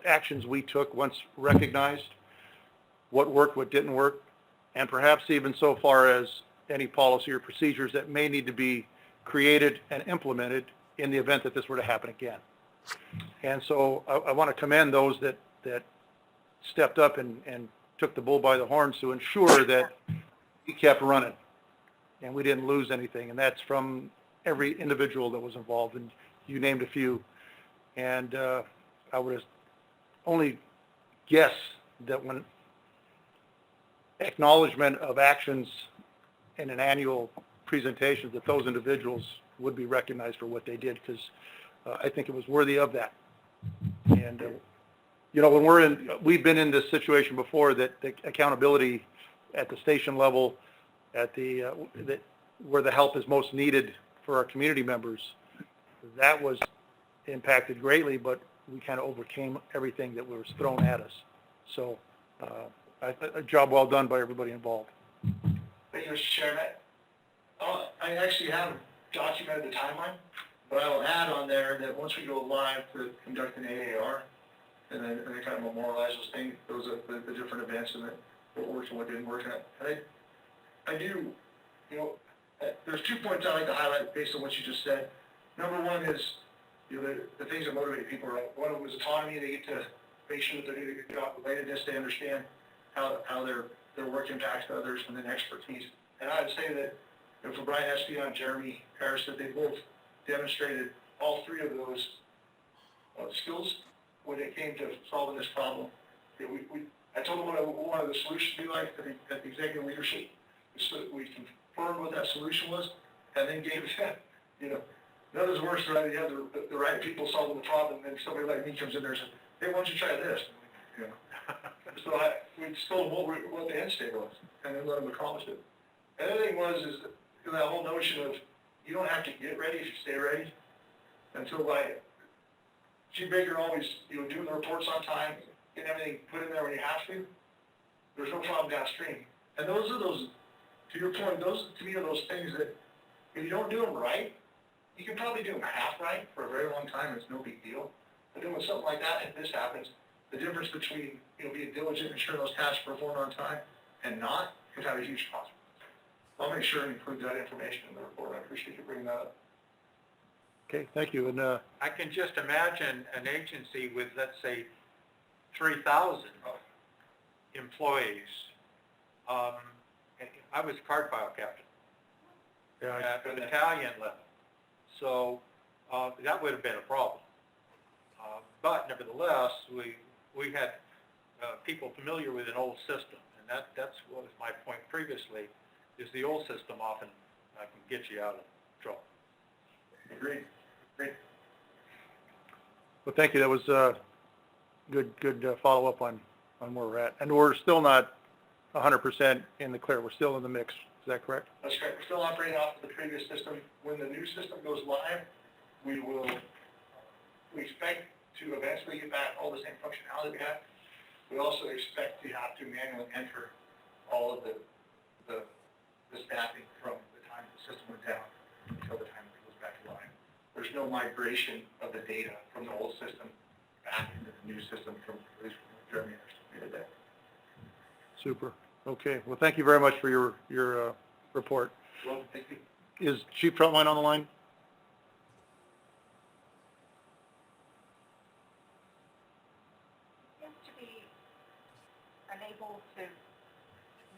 actions we took once recognized, what worked, what didn't work, and perhaps even so far as any policy or procedures that may need to be created and implemented in the event that this were to happen again. And so I want to commend those that stepped up and took the bull by the horns to ensure that we kept running and we didn't lose anything. And that's from every individual that was involved, and you named a few. And I would only guess that when acknowledgement of actions in an annual presentation, that those individuals would be recognized for what they did, because I think it was worthy of that. And you know, when we've been in this situation before, that the accountability at the station level, at where the help is most needed for our community members, that was impacted greatly, but we kind of overcame everything that was thrown at us. So a job well done by everybody involved. Thank you, Mr. Chairman. I actually have documented the timeline, but I will add on there that once we go live to conduct an AAR, and then kind of memorialize those things, those are the different events and what worked and what didn't work. And I do, you know, there's 2 points I'd like to highlight based on what you just said. Number one is, you know, the things that motivate people. One of them is autonomy. They get to make sure that they're doing a good job. Relatedness, they understand how their work impacts others, and then expertise. And I would say that, you know, for Brian Espy and Jeremy Harris, that they both demonstrated all three of those skills when it came to solving this problem. I told them what I wanted the solution to be like at the executive leadership, so that we confirmed what that solution was, and then gave that, you know, nothing's worse than you have the right people solving the problem, and somebody like me comes in there and says, hey, why don't you try this? You know. So we told them what the end state was, and then let them accomplish it. And the other thing was that whole notion of you don't have to get ready if you stay ready. Until Chief Baker always, you know, doing the reports on time, getting everything put in there when you have to. There's no problem downstream. And those, to your point, those to me are those things that if you don't do them right, you can probably do them half right for a very long time, it's no big deal. But then when something like that, if this happens, the difference between, being diligent and ensuring those tasks are performed on time and not could have a huge cost. I'll make sure and include that information in the report. I appreciate you bringing that up. Okay, thank you. And I can just imagine an agency with, let's say, 3,000 employees. I was card file captain at the battalion level, so that would have been a problem. But nevertheless, we had people familiar with an old system, and that's what was my point previously, is the old system often can get you out of trouble. Agreed. Great. well, thank you. That was good follow-up on where we're at. And we're still not 100% in the clear. We're still in the mix. Is that correct? That's correct. We're still operating off of the previous system. When the new system goes live, we expect to eventually get back all the same functionality we have. We also expect to have to manually enter all of the staffing from the time the system went down until the time it goes back to live. There's no migration of the data from the old system back into the new system from at least from Jeremy estimated that. Super. Okay. Well, thank you very much for your report. Well, thank you. Is Chief Troutline on the line? Seems to be unable to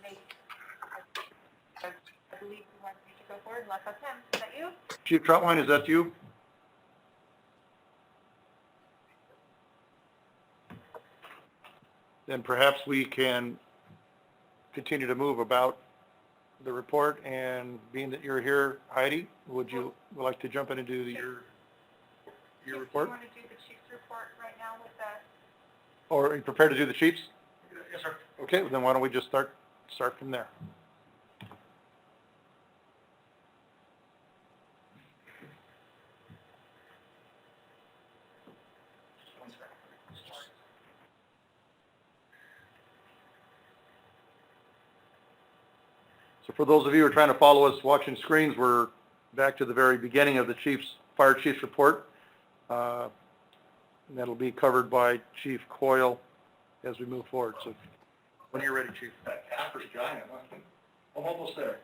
make, I believe he wants me to go forward unless that's him. Is that you? Chief Troutline, is that you? Then perhaps we can continue to move about the report, and being that you're here, Heidi, would you like to jump in and do your report? Do you want to do the chief's report right now with that? Or are you prepared to do the Chiefs? Yes, sir. Okay, then why don't we just start from there? Just 1 second. So for those of you who are trying to follow us watching screens, we're back to the very beginning of the Fire Chief's report. And that'll be covered by Chief Coyle as we move forward. So when you're ready, Chief. That Capper's giant, huh? I'm almost there.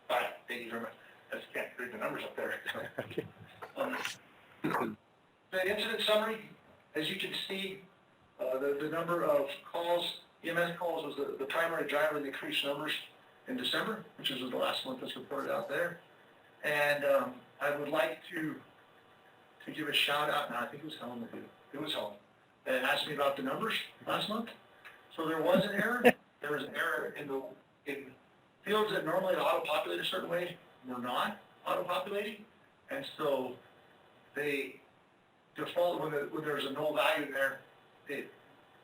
All right, thank you very much. I just can't read the numbers up there. Okay. The incident summary, as you can see, the number of calls, EMS calls was the primary driver of the increased numbers in December, which is the last month that's reported out there. And I would like to give a shout out, and I think it was Helen that did it. It was Helen that asked me about the numbers last month. So there was an error. There was an error in fields that normally auto-populate a certain way were not auto-populating. And so they default, when there's a null value in there, it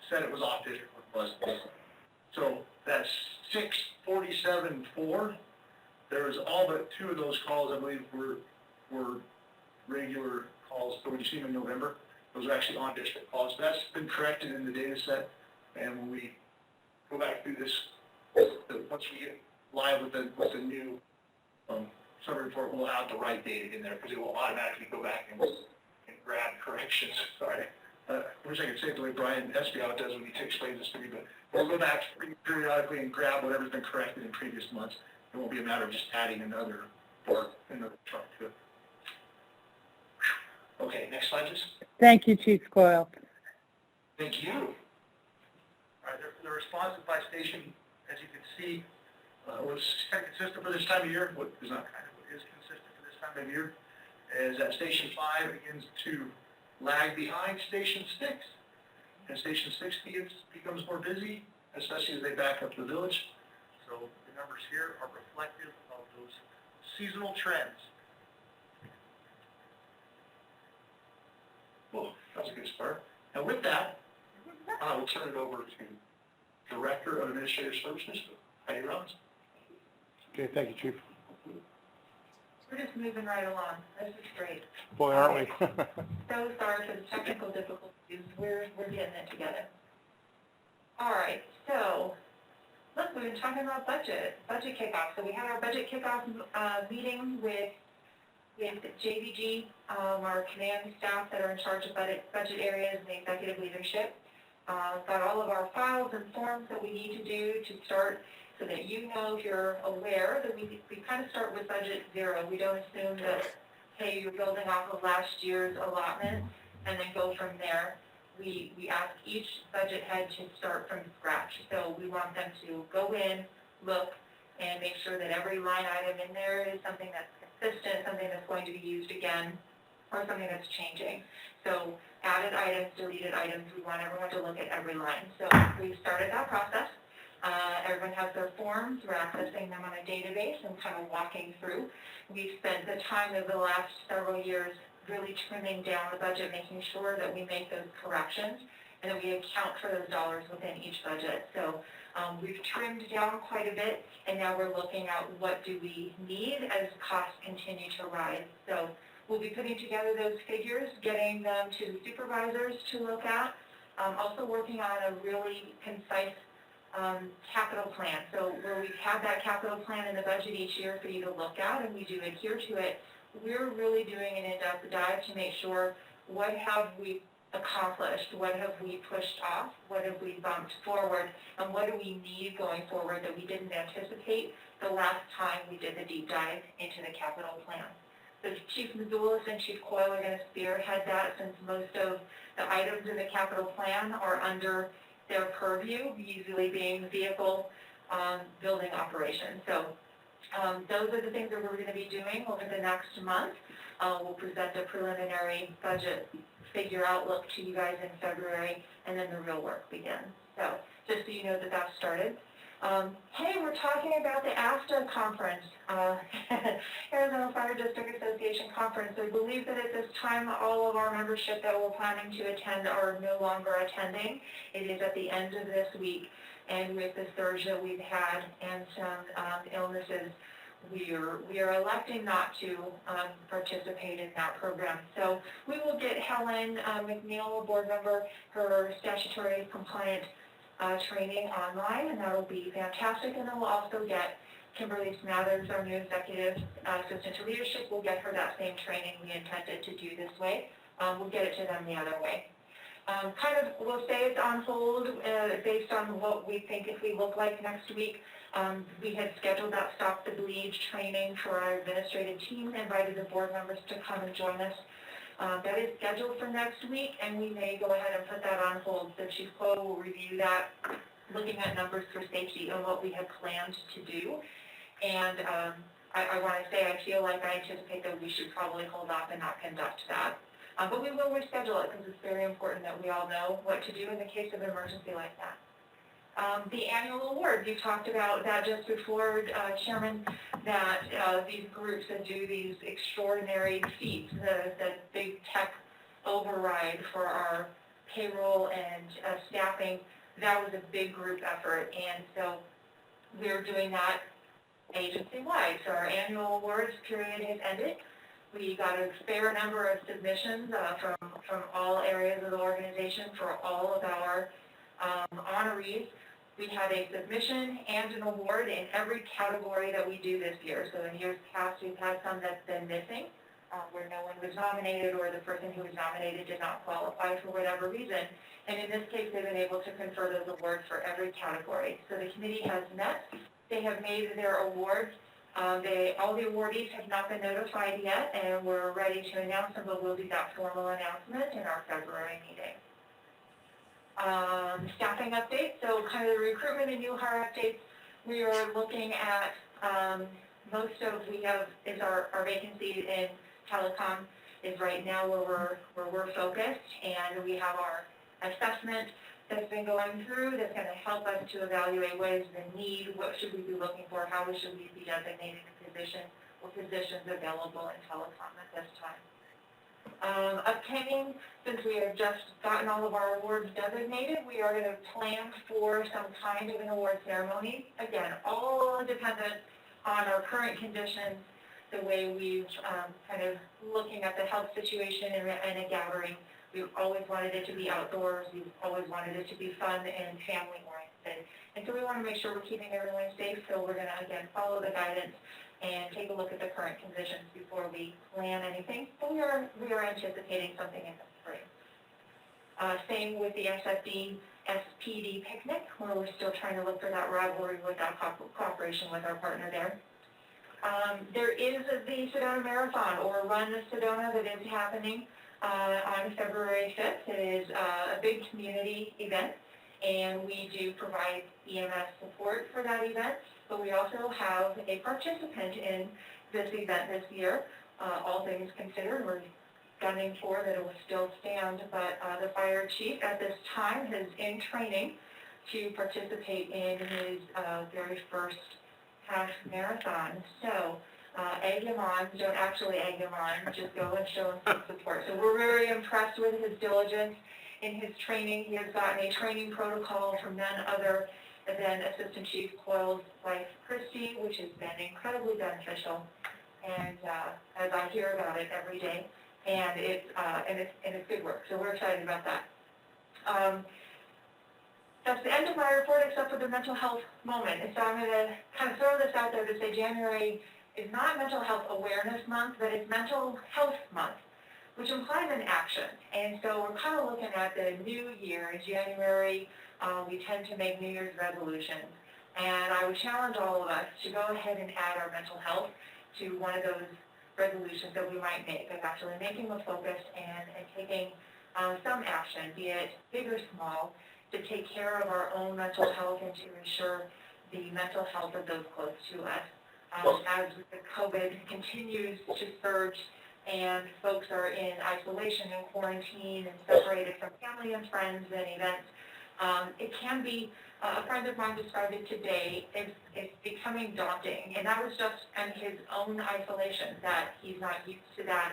said it was off digit, it wasn't. So that's 647.4. There was all but 2 of those calls, I believe, were regular calls. So when you see them in November, those are actually on district calls. So that's been corrected in the data set. And when we go back through this, once we get live with the new summary report, we'll have the right data in there because it will automatically go back and grab corrections. Sorry. I wish I could say it the way Brian Espiau does when he explains this to me, but we'll go back periodically and grab whatever's been corrected in previous months. It won't be a matter of just adding another chart to it. Okay, next slide, please. Thank you, Chief Coyle. Thank you. All right, the responses by station, as you can see, was kind of consistent for this time of year. What is not kind of, what is consistent for this time of year is that Station 5 begins to lag behind Station 6. And Station 6 becomes more busy, especially as they back up the village. So the numbers here are reflective of those seasonal trends. Well, that was a good start. And with that, I will turn it over to Director of Administrative Services, Heidi Rollins. Okay, thank you, Chief. We're just moving right along. This is great. Boy, aren't we? So sorry for the technical difficulties. We're getting it together. All right, so let's we've been talking about budget kickoff. So we had our budget kickoff meeting with JVG, our command staff that are in charge of budget areas and the executive leadership. Got all of our files and forms that we need to do to start, so that you know, if you're aware, that we kind of start with budget zero. We don't assume that, hey, you're building off of last year's allotment and then go from there. We ask each budget head to start from scratch. So we want them to go in, look, and make sure that every line item in there is something that's consistent, something that's going to be used again, or something that's changing. So added items, deleted items, we want everyone to look at every line. So we've started that process. Everyone has their forms. We're accessing them on a database and kind of walking through. We've spent the time over the last several years really trimming down the budget, making sure that we make those corrections and that we account for those dollars within each budget. So we've trimmed down quite a bit, and now we're looking at what do we need as costs continue to rise. So we'll be putting together those figures, getting them to the supervisors to look at, also working on a really concise capital plan. So where we've had that capital plan in the budget each year for you to look at, and we do adhere to it, we're really doing an in-depth dive to make sure what have we accomplished, what have we pushed off, what have we bumped forward, and what do we need going forward that we didn't anticipate the last time we did the deep dive into the capital plan. So Chief Mazulis and Chief Coyle are going to spearhead that, since most of the items in the capital plan are under their purview, usually being vehicle building operations. So those are the things that we're going to be doing over the next month. We'll present a preliminary budget figure outlook to you guys in February, and then the real work begins. So just so you know that that's started. Hey, we're talking about the AFTA conference, Arizona Fire District Association conference. I believe that at this time, all of our membership that we're planning to attend are no longer attending. It is at the end of this week, and with the surge that we've had and some illnesses, we are electing not to participate in that program. So we will get Helen McNeil, a board member, her statutory compliant training online, and that'll be fantastic. And then we'll also get Kimberly Smathers, our new executive assistant to leadership. We'll get her that same training we intended to do this way. We'll get it to them the other way. We'll say it's on hold based on what we think if we look like next week. We had scheduled that Stop the Bleed training for our administrative team, invited the board members to come and join us. That is scheduled for next week, and we may go ahead and put that on hold. So Chief Coyle will review that, looking at numbers for safety and what we had planned to do. And I want to say I feel like I anticipate that we should probably hold off and not conduct that. But we will reschedule it because it's very important that we all know what to do in the case of an emergency like that. The annual award, you talked about that just before, Chairman, that these groups that do these extraordinary feats, the big tech override for our payroll and staffing, that was a big group effort, and so we're doing that agency-wide. So our annual awards period has ended. We got a fair number of submissions from all areas of the organization for all of our honorees. We had a submission and an award in every category that we do this year. So in years past, we've had some that's been missing, where no one was nominated or the person who was nominated did not qualify for whatever reason. And in this case, they've been able to confer those awards for every category. So the committee has met. They have made their awards. All the awardees have not been notified yet, and we're ready to announce them, but we'll do that formal announcement in our February meeting. Staffing update, so kind of the recruitment and new hire updates, we are looking at our vacancy in telecom is right now where we're focused, and we have our assessment that's been going through that's going to help us to evaluate what is the need, what should we be looking for, how should we be designating a position or positions available in telecom at this time. Upcoming, since we have just gotten all of our awards designated, we are going to plan for some kind of an award ceremony. Again, all dependent on our current conditions, the way we've kind of looking at the health situation and a gathering. We've always wanted it to be outdoors. We've always wanted it to be fun and family-oriented. And so we want to make sure we're keeping everyone safe, so we're going to, again, follow the guidance and take a look at the current conditions before we plan anything. But we are anticipating something in the spring. Same with the SFD SPD picnic, where we're still trying to look for that rivalry with that cooperation with our partner there. There is the Sedona Marathon, or Run Sedona, that is happening on February 5th. It is a big community event, and we do provide EMS support for that event, but we also have a participant in this event this year. All things considered, we're gunning for that it will still stand, but the fire chief at this time is in training to participate in his very first half marathon. So egg him on, don't actually egg him on, just go and show him some support. So we're very impressed with his diligence in his training. He has gotten a training protocol from none other than Assistant Chief Coyle's wife, Christy, which has been incredibly beneficial. And as I hear about it every day, and it's good work. So we're excited about that. That's the end of my report, except for the mental health moment. And so I'm going to kind of throw this out there to say January is not Mental Health Awareness Month, but it's Mental Health Month, which implies an action. And so we're kind of looking at the new year. In January, we tend to make New Year's resolutions. And I would challenge all of us to go ahead and add our mental health to one of those resolutions that we might make, of actually making a focus and taking some action, be it big or small, to take care of our own mental health and to ensure the mental health of those close to us. As the COVID continues to surge and folks are in isolation and quarantine and separated from family and friends and events, it can be, a friend of mine described it today, it's becoming daunting. And that was just in his own isolation, that he's not used to that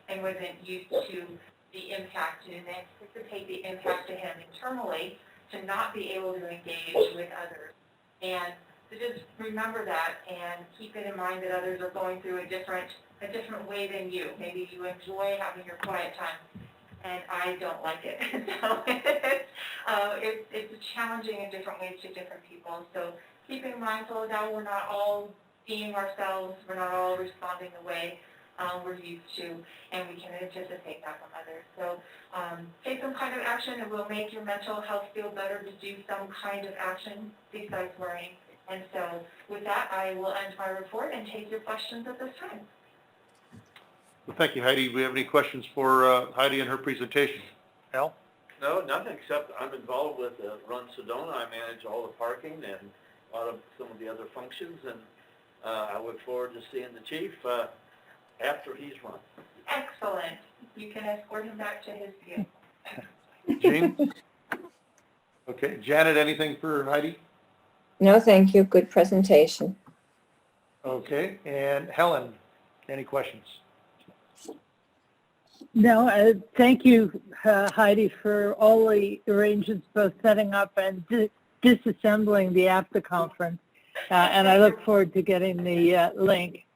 and wasn't used to the impact, and anticipate the impact to him internally to not be able to engage with others. And to just remember that and keep it in mind that others are going through a different way than you. Maybe you enjoy having your quiet time, and I don't like it. So it's challenging in different ways to different people. So keeping mindful of that we're not all being ourselves, we're not all responding the way we're used to, and we can anticipate that from others. So take some kind of action, and we'll make your mental health feel better to do some kind of action besides worrying. And so with that, I will end my report and take your questions at this time. Well, thank you, Heidi. Do we have any questions for Heidi and her presentation? Al? No, nothing, except I'm involved with Run Sedona. I manage all the parking and a lot of some of the other functions, and I look forward to seeing the chief after he's run. Excellent. You can escort him back to his vehicle. Jean? Okay. Janet, anything for Heidi? No, thank you. Good presentation. Okay. And Helen, any questions? No, thank you, Heidi, for all the arrangements, both setting up and disassembling the after conference. And I look forward to getting the link.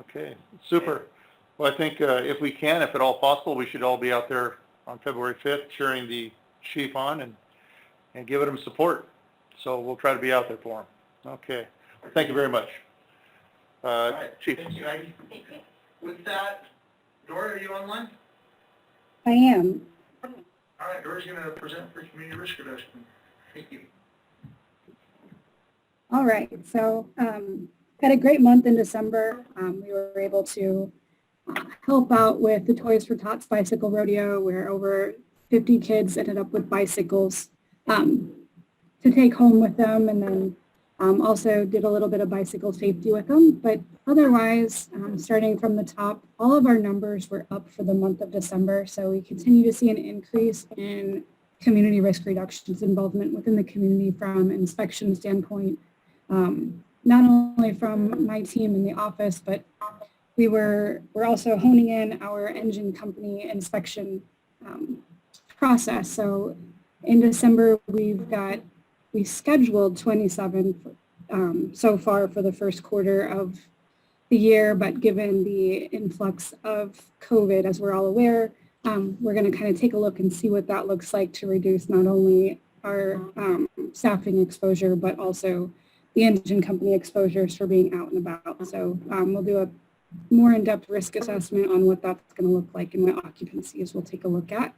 Okay, super. Well, I think if we can, if at all possible, we should all be out there on February 5th cheering the chief on and giving him support. So we'll try to be out there for him. Okay. Thank you very much. All right. Chief. Thank you, Heidi. With that, Dora, are you online? I am. All right, Dora's going to present for community risk reduction. Thank you. All right, so had a great month in December. We were able to help out with the Toys for Tots bicycle rodeo, where over 50 kids ended up with bicycles to take home with them, and then also did a little bit of bicycle safety with them. But otherwise, starting from the top, all of our numbers were up for the month of December. So we continue to see an increase in community risk reductions involvement within the community from an inspection standpoint, not only from my team in the office, but we're also honing in our engine company inspection process. So in December, we scheduled 27 so far for the first quarter of the year, but given the influx of COVID, as we're all aware, we're going to kind of take a look and see what that looks like to reduce not only our staffing exposure, but also the engine company exposures for being out and about. So we'll do a more in-depth risk assessment on what that's going to look like and what occupancies we'll take a look at.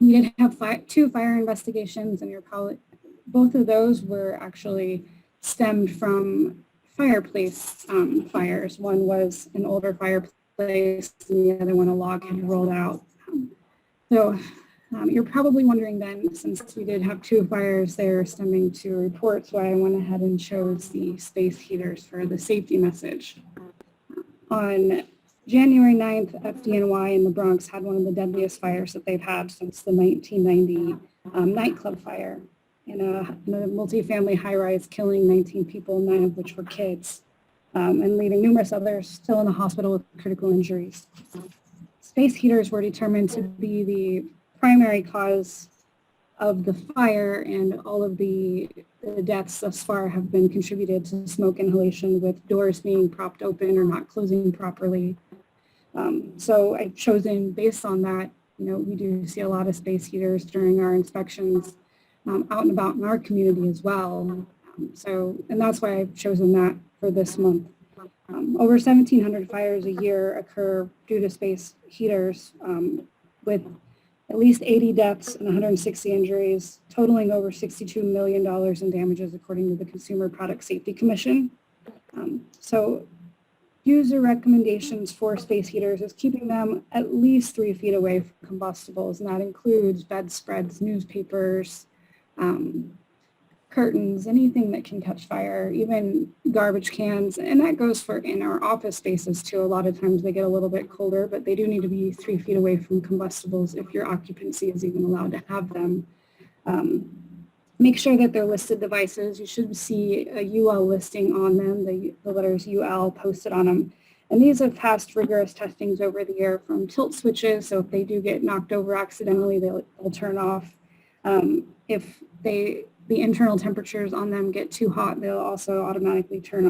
We did have 2 fire investigations, and both of those were actually stemmed from fireplace fires. One was an older fireplace, and the other one a log had rolled out. So you're probably wondering then, since we did have 2 fires there stemming to reports, why I went ahead and chose the space heaters for the safety message. On January 9th, FDNY in the Bronx had one of the deadliest fires that they've had since the 1990 nightclub fire in a multifamily high-rise, killing 19 people, 9 of which were kids, and leaving numerous others still in the hospital with critical injuries. Space heaters were determined to be the primary cause of the fire, and all of the deaths thus far have been contributed to smoke inhalation, with doors being propped open or not closing properly. So I've chosen, based on that, we do see a lot of space heaters during our inspections out and about in our community as well. And that's why I've chosen that for this month. Over 1,700 fires a year occur due to space heaters, with at least 80 deaths and 160 injuries, totaling over $62 million in damages, according to the Consumer Product Safety Commission. So user recommendations for space heaters is keeping them at least 3 feet away from combustibles, and that includes bedspreads, newspapers, curtains, anything that can catch fire, even garbage cans, and that goes for in our office spaces too. A lot of times they get a little bit colder, but they do need to be 3 feet away from combustibles if your occupancy is even allowed to have them. Make sure that they're listed devices. You should see a UL listing on them, the letters UL posted on them. And these have passed rigorous testings over the year, from tilt switches, so if they do get knocked over accidentally, they'll turn off. If the internal temperatures on them get too hot, they'll also automatically turn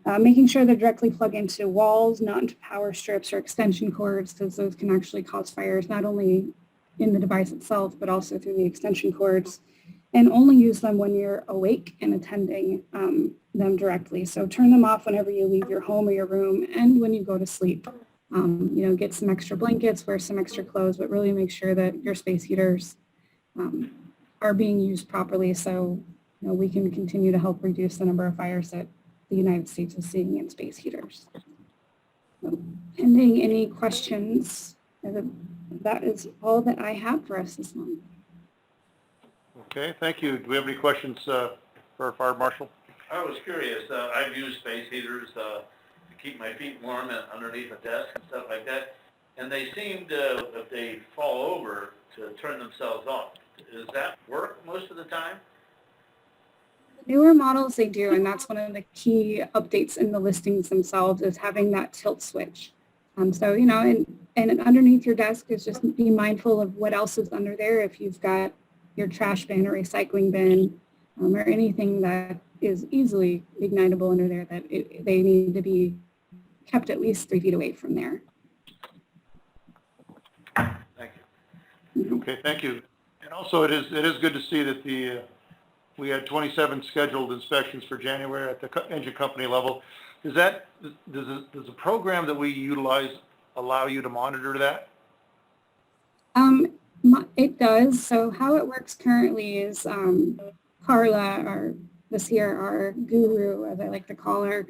off. Making sure they directly plug into walls, not into power strips or extension cords, because those can actually cause fires, not only in the device itself, but also through the extension cords. And only use them when you're awake and attending them directly. So turn them off whenever you leave your home or your room, and when you go to sleep. Get some extra blankets, wear some extra clothes, but really make sure that your space heaters are being used properly, so we can continue to help reduce the number of fires that the United States is seeing in space heaters. So, pending any questions, that is all that I have for us this month. Okay, thank you. Do we have any questions for our fire marshal? I was curious. I've used space heaters to keep my feet warm and underneath a desk and stuff like that, and they seem to, if they fall over, to turn themselves off. Does that work most of the time? Newer models, they do, and that's one of the key updates in the listings themselves, is having that tilt switch. So, and underneath your desk is just be mindful of what else is under there. If you've got your trash bin or recycling bin or anything that is easily ignitable under there, that they need to be kept at least 3 feet away from there. Thank you. Okay, thank you. And also, it is good to see that we had 27 scheduled inspections for January at the engine company level. Does the program that we utilize allow you to monitor that? It does. So how it works currently is Carla, our guru, as I like to call her,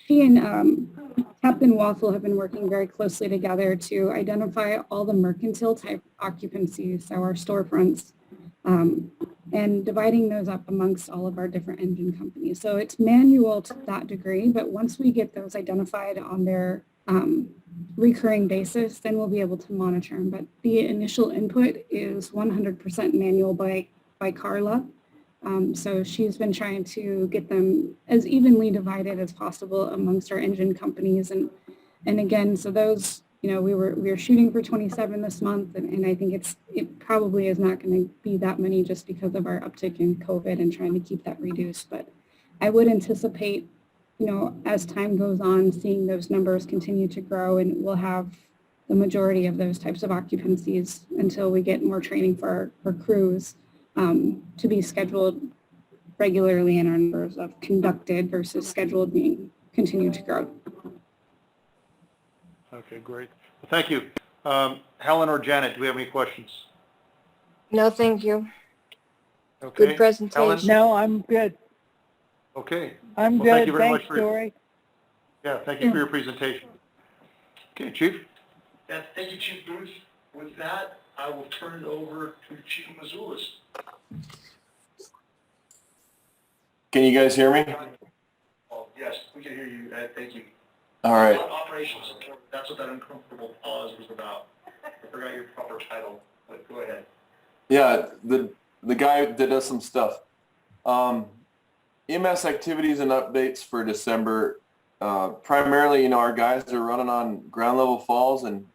she and Captain Waffle have been working very closely together to identify all the mercantile type occupancies, so our storefronts, and dividing those up amongst all of our different engine companies. So it's manual to that degree, but once we get those identified on their recurring basis, then we'll be able to monitor them. But the initial input is 100% manual by Carla. So she's been trying to get them as evenly divided as possible amongst our engine companies. And again, so those, we were shooting for 27 this month, and I think it probably is not going to be that many just because of our uptick in COVID and trying to keep that reduced. But I would anticipate, as time goes on, seeing those numbers continue to grow, and we'll have the majority of those types of occupancies until we get more training for our crews to be scheduled regularly, and our numbers of conducted versus scheduled being continue to grow. Okay, great. Well, thank you. Helen or Janet, do we have any questions? No, thank you. Okay. Good presentation. Helen? No, I'm good. Okay. I'm Well, thank good. you very Thanks, much for your- Dory. Yeah, thank you for your presentation. Okay, Chief? Yeah, thank you, Chief Booth. With that, I will turn it over to Chief Mazulis. Can you guys hear me? Oh, yes, we can hear you, Ed. Thank you. All right. Operations support, that's what that uncomfortable pause was about. I forgot your proper title, but go ahead. Yeah, the guy that does some stuff. EMS activities and updates for December. Primarily, our guys are running on ground level falls and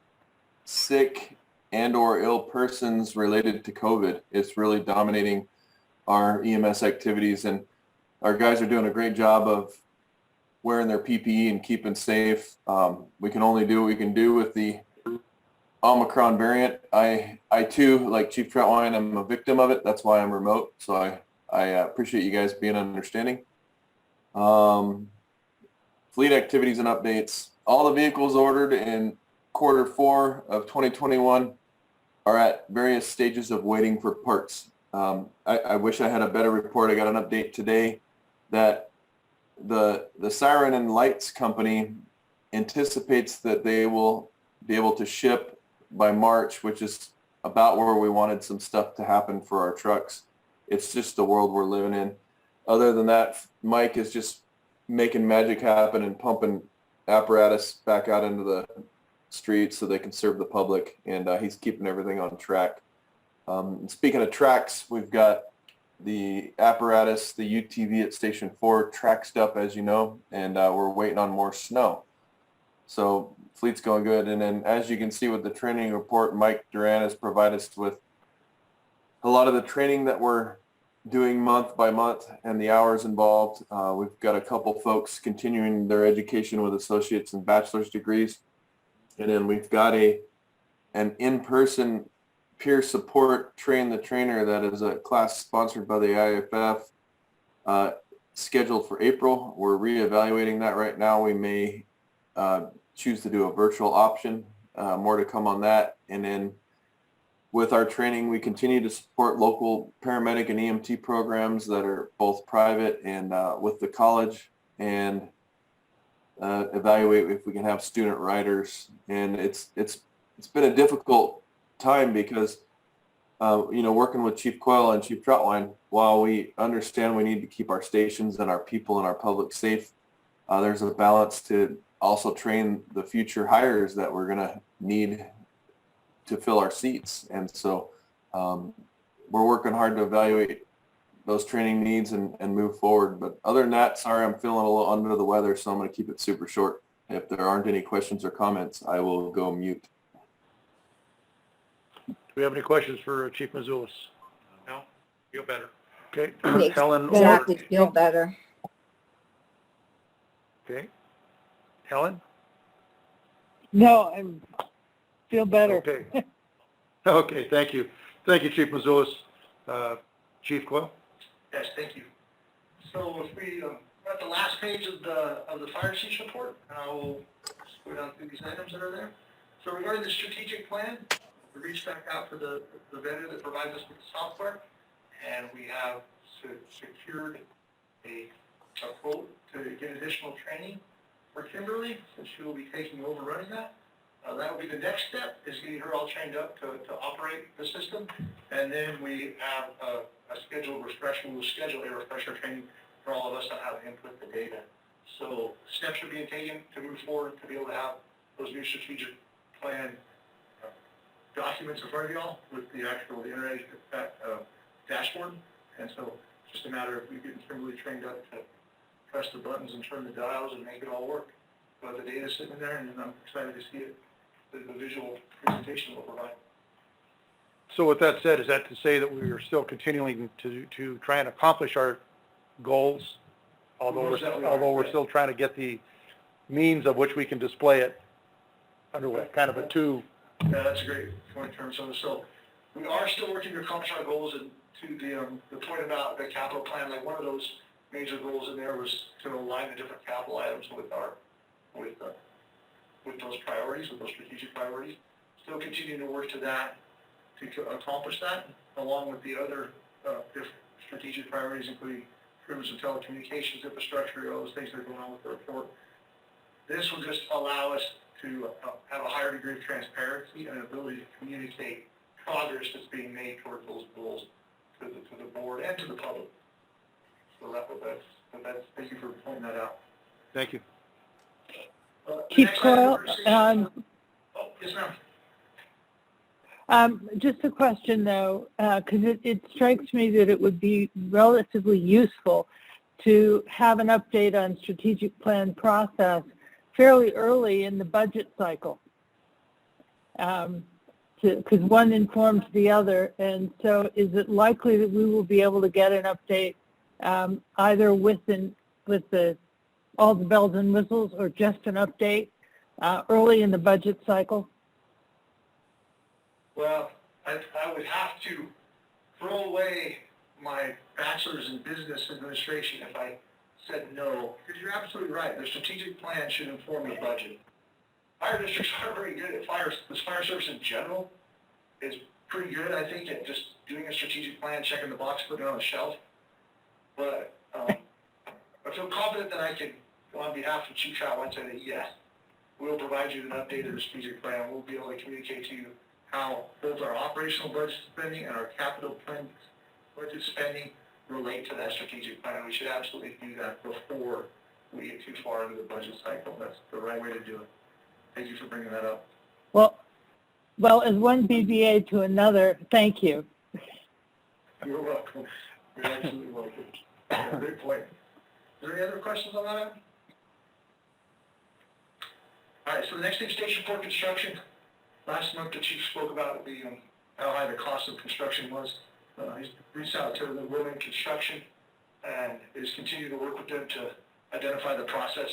sick and or ill persons related to COVID. It's really dominating our EMS activities, and our guys are doing a great job of wearing their PPE and keeping safe. We can only do what we can do with the Omicron variant. I too, like Chief Troutwine, am a victim of it. That's why I'm remote. So I appreciate you guys being understanding. Fleet activities and updates. All the vehicles ordered in Q4 of 2021 are at various stages of waiting for parts. I wish I had a better report. I got an update today that the Siren and Lights company anticipates that they will be able to ship by March, which is about where we wanted some stuff to happen for our trucks. It's just the world we're living in. Other than that, Mike is just making magic happen and pumping apparatus back out into the streets so they can serve the public, and he's keeping everything on track. Speaking of tracks, we've got the apparatus, the UTV at Station 4 tracked up, as you know, and we're waiting on more snow. So fleet's going good. And then as you can see with the training report, Mike Duran has provided us with a lot of the training that we're doing month by month and the hours involved. We've got a couple folks continuing their education with associates and bachelor's degrees. And then we've got an in-person peer support train the trainer that is a class sponsored by the IFF, scheduled for April. We're reevaluating that right now. We may choose to do a virtual option. More to come on that. And then with our training, we continue to support local paramedic and EMT programs that are both private and with the college, and evaluate if we can have student riders. And it's been a difficult time because working with Chief Coyle and Chief Troutwine, while we understand we need to keep our stations and our people and our public safe, there's a balance to also train the future hires that we're going to need to fill our seats. And so we're working hard to evaluate those training needs and move forward. But other than that, sorry, I'm feeling a little under the weather, so I'm going to keep it super short. If there aren't any questions or comments, I will go mute. Do we have any questions for Chief Mazulis? No, feel better. Okay, Helen or, Exactly, feel better. okay, Helen? No, I feel better. Okay. Okay, thank you. Thank you, Chief Mazulis. Chief Coyle? Yes, thank you. So if we're at the last page of the fire chief's report, I will go down through these items that are there. So regarding the strategic plan, we reached back out to the vendor that provides us with the software, and we have secured a quote to get additional training for Kimberly, since she will be taking over running that. That will be the next step, is getting her all trained up to operate the system. And then we have a scheduled refresher. We'll schedule a refresher training for all of us on how to input the data. So steps are being taken to move forward to be able to have those new strategic plan documents in front of y'all with the internet dashboard. And so it's just a matter of we getting Kimberly trained up to press the buttons and turn the dials and make it all work. But the data's sitting there, and I'm excited to see it. The visual presentation will provide. So with that said, is that to say that we are still continuing to try and accomplish our goals, although we're still trying to get the means of which we can display it underway, kind of a two Yeah, that's a great point in terms of, so we are still working to accomplish our goals, and to the point about the capital plan, like one of those major goals in there was to align the different capital items with those priorities, with those strategic priorities. Still continuing to work to that, to accomplish that, along with the other different strategic priorities, including improvements in telecommunications infrastructure, all those things that are going on with the report. This will just allow us to have a higher degree of transparency and an ability to communicate progress that's being made toward those goals to the board and to the public. So that's thank you for pointing that out. Thank you. Chief Coyle, oh, yes, ma'am. just a question though, because it strikes me that it would be relatively useful to have an update on strategic plan process fairly early in the budget cycle, because one informs the other. And so is it likely that we will be able to get an update either with all the bells and whistles, or just an update early in the budget cycle? Well, I would have to throw away my bachelor's in business administration if I said no, because you're absolutely right. The strategic plan should inform the budget. Fire districts are very good at the fire service in general is pretty good, I think, at just doing a strategic plan, checking the box, putting it on the shelf. But I feel confident that I can, on behalf of Chief Trout, say that yes, we'll provide you an updated strategic plan. We'll be able to communicate to you how both our operational budget spending and our capital plan budget spending relate to that strategic plan. We should absolutely do that before we get too far into the budget cycle. That's the right way to do it. Thank you for bringing that up. Well, as one BBA to another, thank you. You're welcome. You're absolutely welcome. Great point. Is there any other questions on that? All right, so the next thing, Station 4 construction. Last month, the chief spoke about how high the cost of construction was. He's reached out to the women construction and is continuing to work with them to identify the process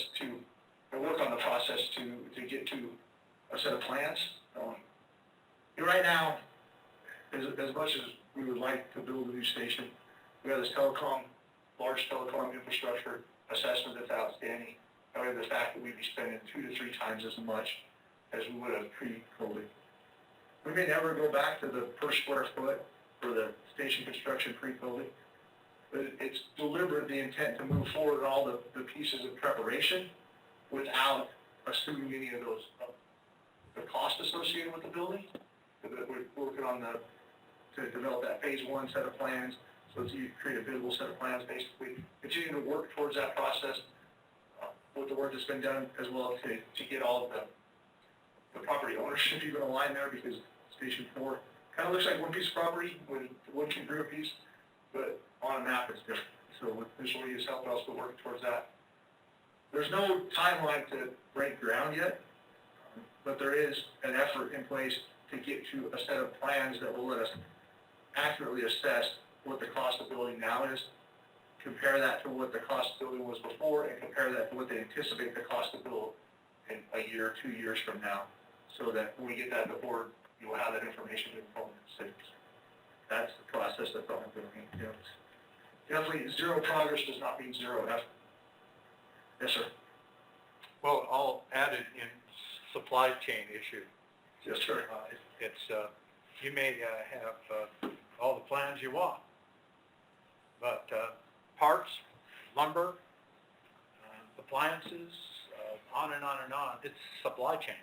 work on the process to get to a set of plans. Right now, as much as we would like to build a new station, we have this large telecom infrastructure assessment that's outstanding. However, the fact that we'd be spending 2 to 3 times as much as we would have pre-COVID. We may never go back to the per square foot for the station construction pre-COVID, but it's deliberate, the intent to move forward all the pieces of preparation without assuming any of those, the cost associated with the building. We're working on to develop that phase 1 set of plans, so that you create a biddable set of plans, basically. Continue to work towards that process with the work that's been done, as well as to get all of the property ownership even aligned there, because Station 4 kind of looks like one piece of property with one congruent piece, but on a map it's different. So with Mr. Lee's help, we're also working towards that. There's no timeline to break ground yet, but there is an effort in place to get to a set of plans that will let us accurately assess what the cost of building now is, compare that to what the cost of building was before, and compare that to what they anticipate the cost of build in a year or 2 years from now, so that when we get that to the board, you will have that information to inform decisions. That's the process that's ongoing. Definitely, zero progress does not mean zero effort. Yes, sir. Well, I'll add it in supply chain issue. Yes, sir. You may have all the plans you want, but parts, lumber, appliances, on and on and on. It's supply chain.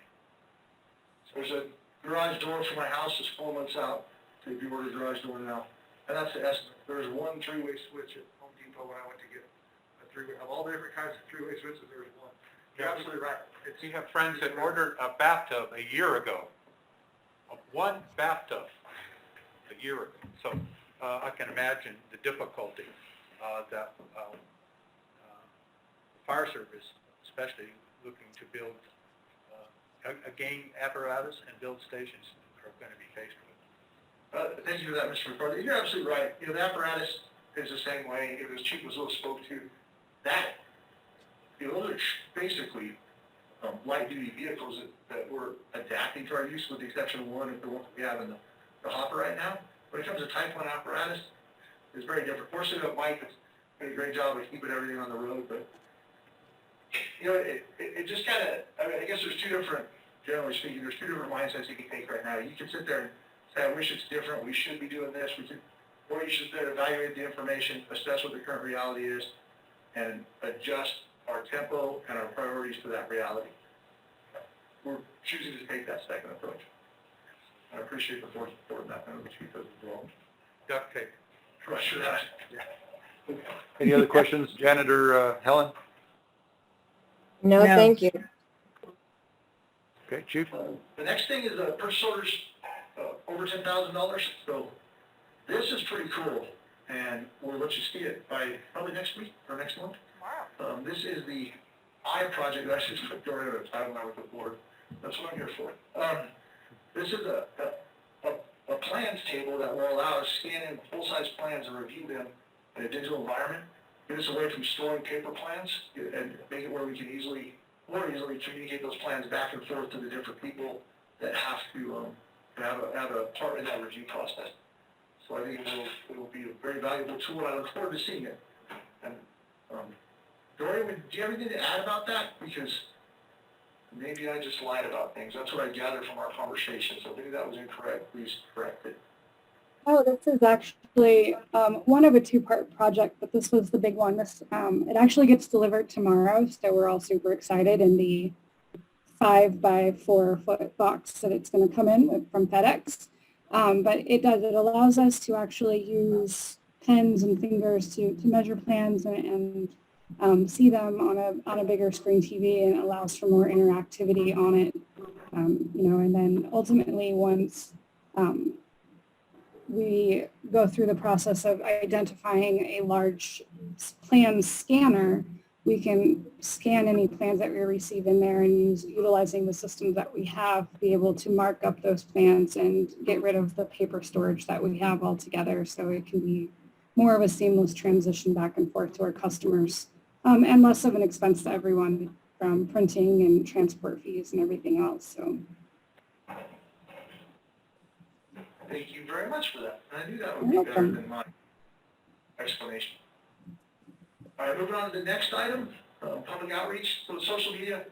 There's a garage door for my house that's 4 months out to be ordered a garage door now. And that's the estimate. There's one 3-way switch at Home Depot when I went to get a 3-way. Of all the different kinds of 3-way switches, there's one. You're absolutely right. You have friends that ordered a bathtub a year ago. One bathtub a year ago. So I can imagine the difficulty that fire service, especially looking to build again apparatus and build stations, are going to be faced with. Thank you for that, Mr. McCarthy. You're absolutely right. The apparatus is the same way. It was Chief Mazzola spoke to. Those are basically light-duty vehicles that we're adapting to our use, with the exception of one of the ones we have in the hopper right now. When it comes to Type 1 apparatus, it's very different. Fortunately, Mike has done a great job of keeping everything on the road, but, it just kind of, I guess there's two different, generally speaking, there's two different mindsets you can take right now. You can sit there and say, I wish it's different, we should be doing this, or you should sit there and evaluate the information, assess what the current reality is, and adjust our tempo and our priorities to that reality. We're choosing to take that second approach. I appreciate the board's support in that, and the chief does as well. Duct tape. Rush that. Any other questions, Janet or Helen? No, No. thank you. Okay, Chief? The next thing is purchase orders over $10,000. So this is pretty cool, and we'll let you see it by probably next week or next month. Tomorrow. This is the I project. I should put during a title now with the board. That's what I'm here for. This is a plans table that will allow us to scan in full-size plans and review them in a digital environment. Get us away from storing paper plans and make it where we can more easily communicate those plans back and forth to the different people that have to have a part in that review process. So I think it will be a very valuable tool, and I look forward to seeing it. And Dory, do you have anything to add about that? Because maybe I just lied about things. That's what I gathered from our conversation. So maybe that was incorrect. Please correct it. Oh, this is actually one of a two-part project, but this was the big one. This it actually gets delivered tomorrow, so we're all super excited in the 5 by 4 foot box that it's going to come in from FedEx. But it allows us to actually use pens and fingers to measure plans and see them on a bigger screen TV, and it allows for more interactivity on it. And then ultimately once we go through the process of identifying a large plan scanner, we can scan any plans that we receive in there and utilizing the systems that we have, be able to mark up those plans and get rid of the paper storage that we have altogether. So it can be more of a seamless transition back and forth to our customers, and less of an expense to everyone from printing and transport fees and everything else. So. Thank you very much for that. I knew that would be better than my explanation. All right, moving on to the next item, public outreach. So social media,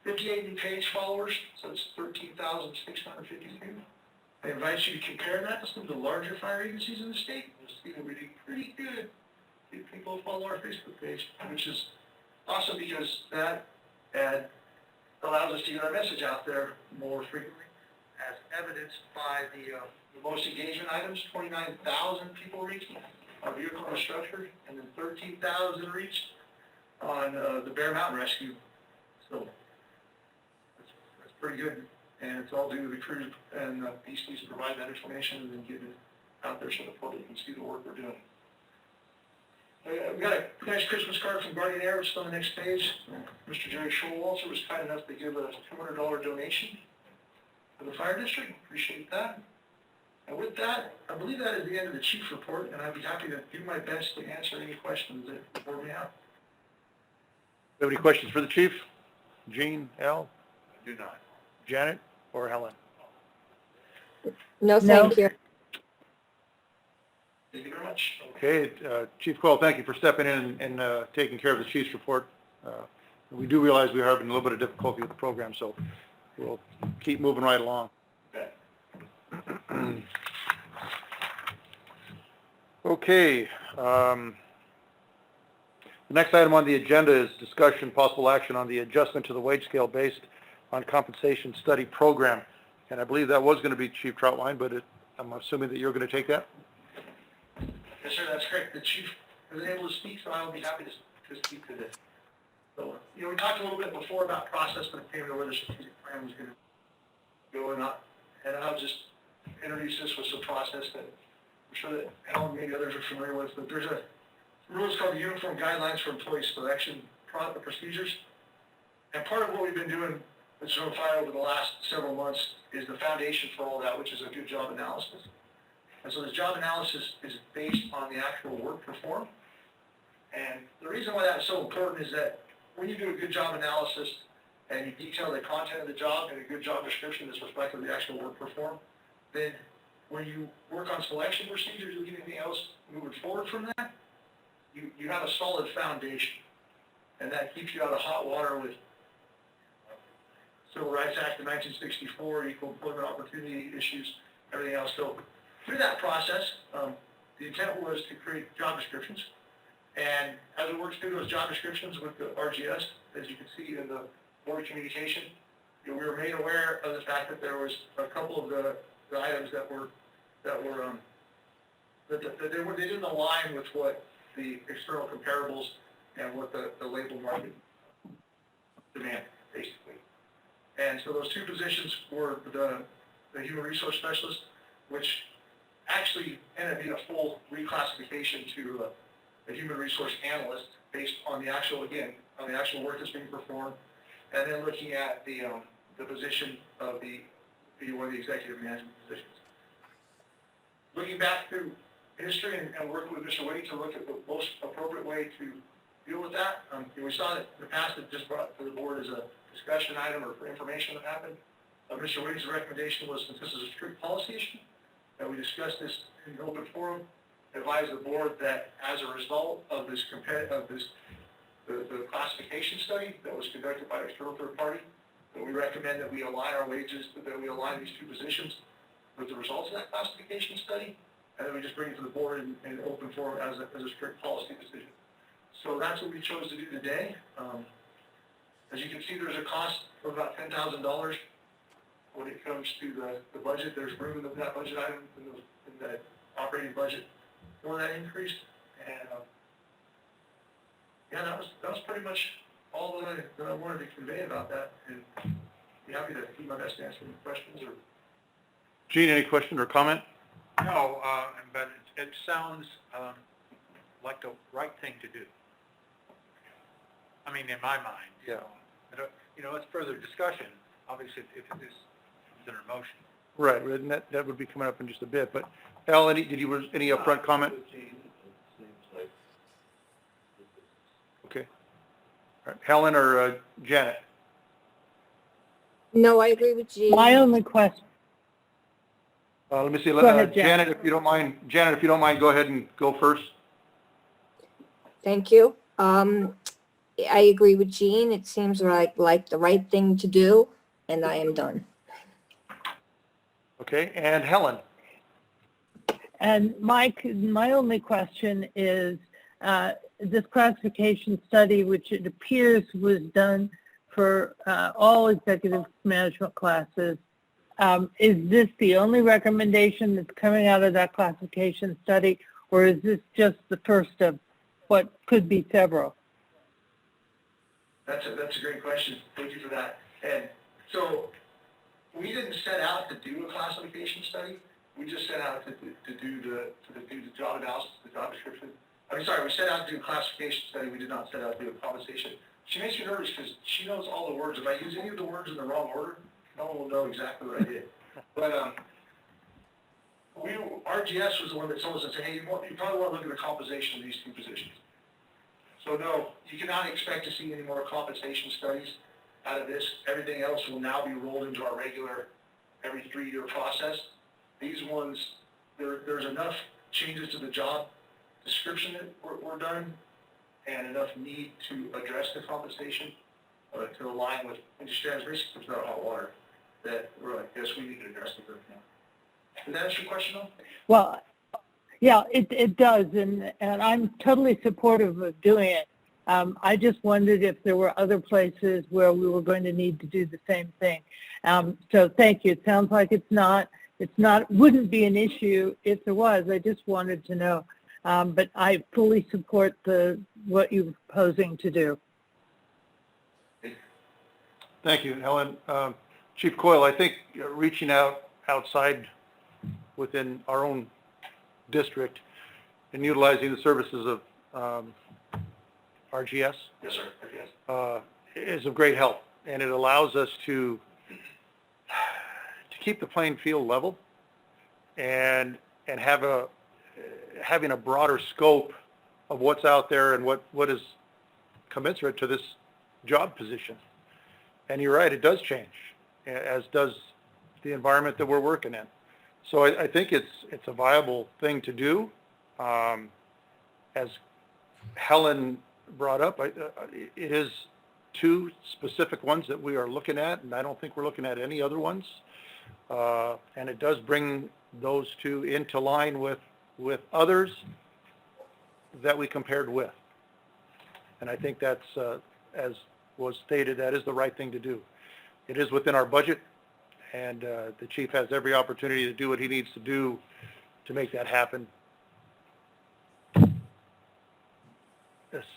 58 new page followers, so it's 13,652. I invite you to compare that to some of the larger fire agencies in the state. You'll see that we do pretty good. People follow our Facebook page, which is awesome because that ad allows us to get our message out there more frequently, as evidenced by the most engagement items. 29,000 people reached our vehicle and structure, and then 13,000 reached on the Bear Mountain Rescue. So that's pretty good, and it's all due to the crew and PCs provide that information and then get it out there so the public can see the work we're doing. We got a nice Christmas card from Guardian Air, which is on the next page. Mr. Jerry Schulwalter was kind enough to give a $200 donation for the fire district. Appreciate that. And with that, I believe that is the end of the chief's report, and I'd be happy to do my best to answer any questions that the board may have. Do you have any questions for the chief? Gene, Al, Do not. Janet, or Helen? No, thank you. Thank you very much. Okay, Chief Quill, thank you for stepping in and taking care of the chief's report. We do realize we are having a little bit of difficulty with the program, so we'll keep moving right along. Okay. The next item on the agenda is discussion, possible action on the adjustment to the wage scale based on compensation study program. And I believe that was going to be Chief Troutline, but I'm assuming that you're going to take that? Yes, sir, that's correct. The chief isn't able to speak, so I will be happy to speak to this. So, we talked a little bit before about process when it came to where the strategic plan was going to go or not. And I'll just introduce this with some process that I'm sure that Alan and maybe others are familiar with, but there's a rules called the Uniform Guidelines for Employee Selection Procedures. And part of what we've been doing with Sedona Fire over the last several months is the foundation for all that, which is a good job analysis. And so this job analysis is based on the actual work performed. And the reason why that's so important is that when you do a good job analysis and you detail the content of the job and a good job description that's reflective of the actual work performed, then when you work on selection procedures or anything else moving forward from that, you have a solid foundation. And that keeps you out of hot water with Civil Rights Act of 1964, equal employment opportunity issues, everything else. So through that process, the intent was to create job descriptions. And as we worked through those job descriptions with the RGS, as you can see in the board communication, we were made aware of the fact that there was a couple of the items that they didn't align with what the external comparables and what the labor market demand, basically. And so those two positions were the human resource specialist, which actually ended up being a full reclassification to a human resource analyst based on the actual work that's being performed, and then looking at the position of one of the executive management positions. Looking back through history and working with Mr. Whitty to look at the most appropriate way to deal with that. We saw that in the past it just brought to the board as a discussion item or for information that happened. Mr. Whitty's recommendation was, since this is a strict policy issue, that we discuss this in an open forum, advise the board that as a result of the classification study that was conducted by an external third party, that we recommend that we align our wages, that we align these two positions with the results of that classification study, and then we just bring it to the board in open forum as a strict policy decision. So that's what we chose to do today. As you can see, there's a cost of about $10,000 when it comes to the budget. There's room in that budget item in the operating budget for that increase. And yeah, that was pretty much all that I wanted to convey about that. And be happy to do my best to answer any questions. Or Gene, any question or comment? No, but it sounds like the right thing to do. I mean, in my mind. Yeah. It's further discussion, obviously, if it is considered a motion. Right, and that would be coming up in just a bit. But Al, any upfront comment? Okay. All right. Helen or Janet? No, I agree with Gene. My only question, Let me see. Go ahead, Janet, if you don't mind. Janet, if you don't mind, go ahead and go first. Thank you. I agree with Gene. It seems like the right thing to do, and I am done. Okay, and Helen. and my only question is, this classification study, which it appears was done for all executive management classes, is this the only recommendation that's coming out of that classification study, or is this just the first of what could be several? That's a great question. Thank you for that. And so we didn't set out to do a classification study. We just set out to do the job analysis, the job description. We set out to do a classification study. We did not set out to do a compensation. She makes me nervous because she knows all the words. If I use any of the words in the wrong order, no one will know exactly what I did. But RGS was the one that told us and said, hey, you probably want to look at the compensation of these two positions. So no, you cannot expect to see any more compensation studies out of this. Everything else will now be rolled into our regular every 3-year process. These ones, there's enough changes to the job description that were done and enough need to address the compensation to align with industry standards. Basically, it's not hot water that we're like, yes, we need to address it now. Did that answer your question, though? Well, yeah, it does, and I'm totally supportive of doing it. I just wondered if there were other places where we were going to need to do the same thing. So thank you. It sounds like wouldn't be an issue if there was. I just wanted to know. But I fully support what you're proposing to do. Thank you, Helen. Chief Coyle, I think reaching outside within our own district and utilizing the services of RGS Yes, sir. is of great help, and it allows us to keep the playing field level and having a broader scope of what's out there and what is commensurate to this job position. And you're right, it does change, as does the environment that we're working in. So I think it's a viable thing to do. As Helen brought up, it is two specific ones that we are looking at, and I don't think we're looking at any other ones. And it does bring those two into line with others that we compared with. And I think that's, as was stated, that is the right thing to do. It is within our budget, and the chief has every opportunity to do what he needs to do to make that happen.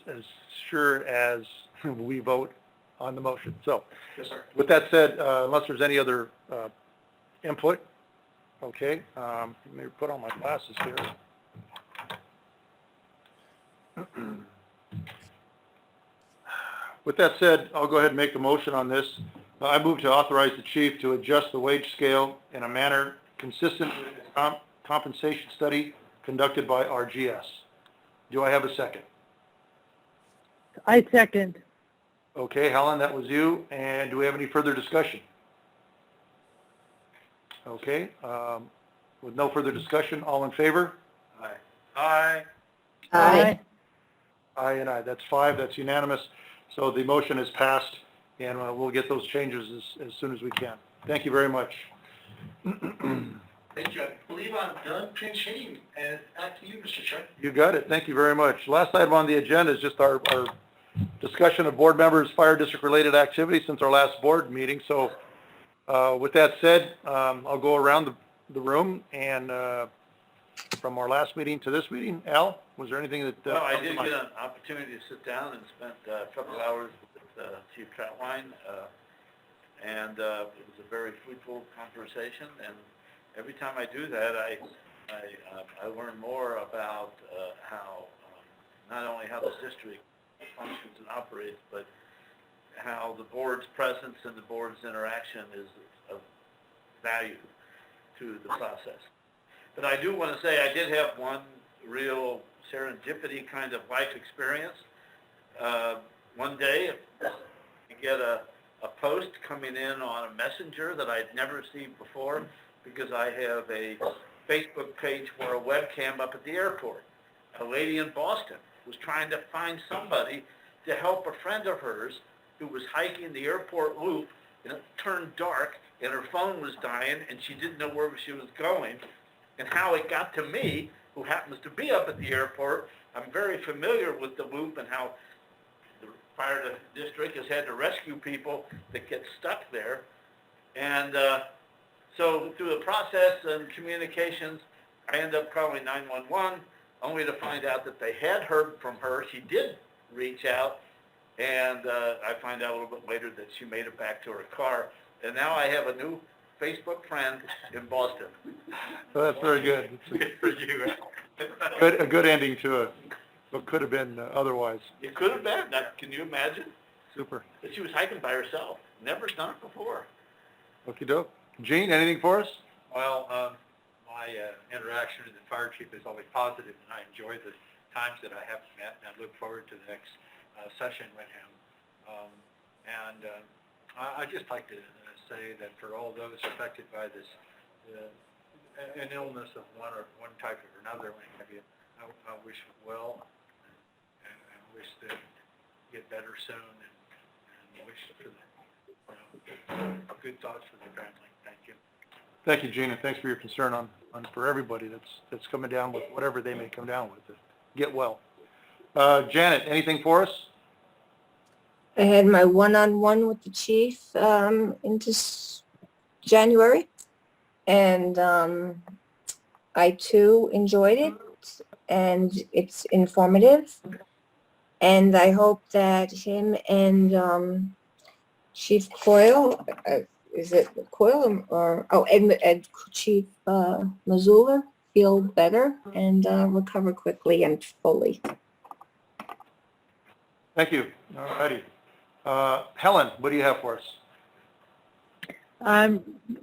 As sure as we vote on the motion. So, Yes, sir. with that said, unless there's any other input, okay, let me put on my glasses here. With that said, I'll go ahead and make the motion on this. I move to authorize the chief to adjust the wage scale in a manner consistent with the compensation study conducted by our GS. Do I have a second? I second. Okay, Helen, that was you. And do we have any further discussion? Okay, with no further discussion, all in favor? Aye. Aye. Aye. Aye and aye. That's 5. That's unanimous. So the motion is passed, and we'll get those changes as soon as we can. Thank you very much. Thank you. I believe I'm done pinch hitting, and back to you, Mr. Chair. You got it. Thank you very much. Last item on the agenda is just our discussion of board members' fire district related activities since our last board meeting. So with that said, I'll go around the room, and from our last meeting to this meeting, Al, was there anything that? Well, I did get an opportunity to sit down and spent a couple hours with Chief Troutwine, and it was a very fruitful conversation. And every time I do that, I learn more about how not only how the district functions and operates, but how the board's presence and the board's interaction is of value to the process. But I do want to say I did have one real serendipity kind of life experience. One day, I get a post coming in on a messenger that I'd never seen before because I have a Facebook page for a webcam up at the airport. A lady in Boston was trying to find somebody to help a friend of hers who was hiking the airport loop, and it turned dark, and her phone was dying, and she didn't know where she was going. And how it got to me, who happens to be up at the airport. I'm very familiar with the loop and how the fire district has had to rescue people that get stuck there. And so through the process and communications, I ended up calling 911, only to find out that they had heard from her. She did reach out, and I find out a little bit later that she made it back to her car. And now I have a new Facebook friend in Boston. So that's very good. Good for you. A good ending to what could have been otherwise. It could have been. Can you imagine? Super. That she was hiking by herself. Never done it before. Okie doke. Gene, anything for us? Well, my interaction with the fire chief is always positive, and I enjoy the times that I have met, and I look forward to the next session with him. I'd just like to say that for all those affected by this, an illness of one type or another, I wish well, and wish that get better soon, and wish for the good thoughts for the family. Thank you. Thank you, Gene, and thanks for your concern on for everybody that's coming down with whatever they may come down with. Get well. Janet, anything for us? I had my one-on-one with the chief into January, and I too enjoyed it, and it's informative, and I hope that him and Chief Coyle, is it Coyle or and Chief Missoula feel better and recover quickly and fully. Thank you. All righty. Helen, what do you have for us?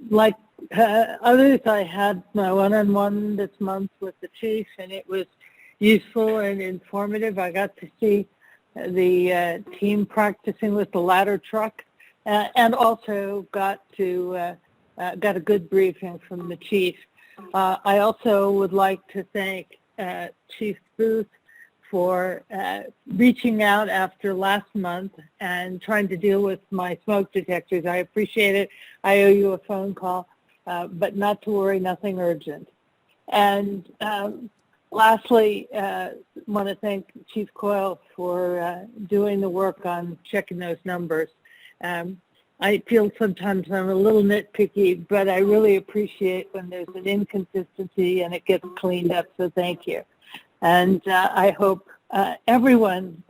Like others, I had my one-on-one this month with the chief, and it was useful and informative. I got to see the team practicing with the ladder truck and also got a good briefing from the chief. I also would like to thank Chief Booth for reaching out after last month and trying to deal with my smoke detectors. I appreciate it. I owe you a phone call, but not to worry, nothing urgent. And lastly, want to thank Chief Coyle for doing the work on checking those numbers. I feel sometimes I'm a little nitpicky, but I really appreciate when there's an inconsistency and it gets cleaned up, so thank you. And I hope everyone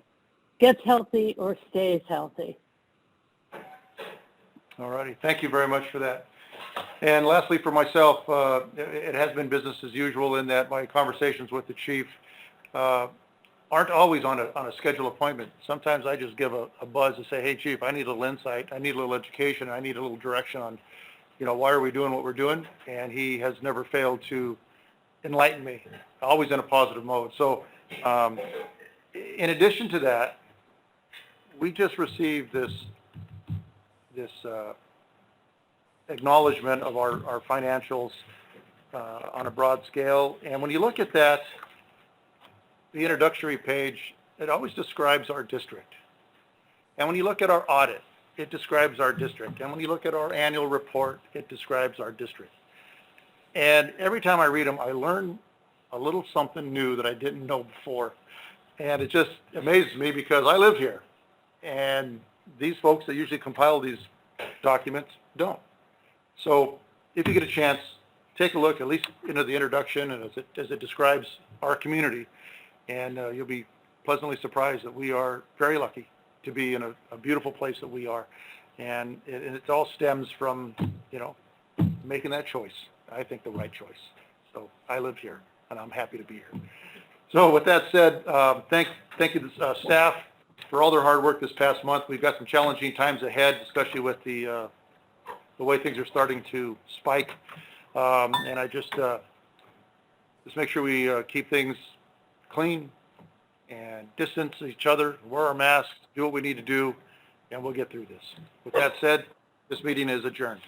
gets healthy or stays healthy. All righty. Thank you very much for that. And lastly, for myself, it has been business as usual in that my conversations with the chief aren't always on a scheduled appointment. Sometimes I just give a buzz to say, hey, chief, I need a little insight, I need a little education, I need a little direction on, why are we doing what we're doing? And he has never failed to enlighten me, always in a positive mode. So in addition to that, we just received this acknowledgement of our financials on a broad scale. And when you look at that, the introductory page, it always describes our district. And when you look at our audit, it describes our district. And when you look at our annual report, it describes our district. And every time I read them, I learn a little something new that I didn't know before. And it just amazes me because I live here. And these folks that usually compile these documents don't. So if you get a chance, take a look, at least into the introduction and as it describes our community. And you'll be pleasantly surprised that we are very lucky to be in a beautiful place that we are. And it all stems from, making that choice. I think the right choice. So I live here, and I'm happy to be here. So with that said, thank you to the staff for all their hard work this past month. We've got some challenging times ahead, especially with the way things are starting to spike. And I just make sure we keep things clean and distance each other, wear our masks, do what we need to do, and we'll get through this. With that said, this meeting is adjourned.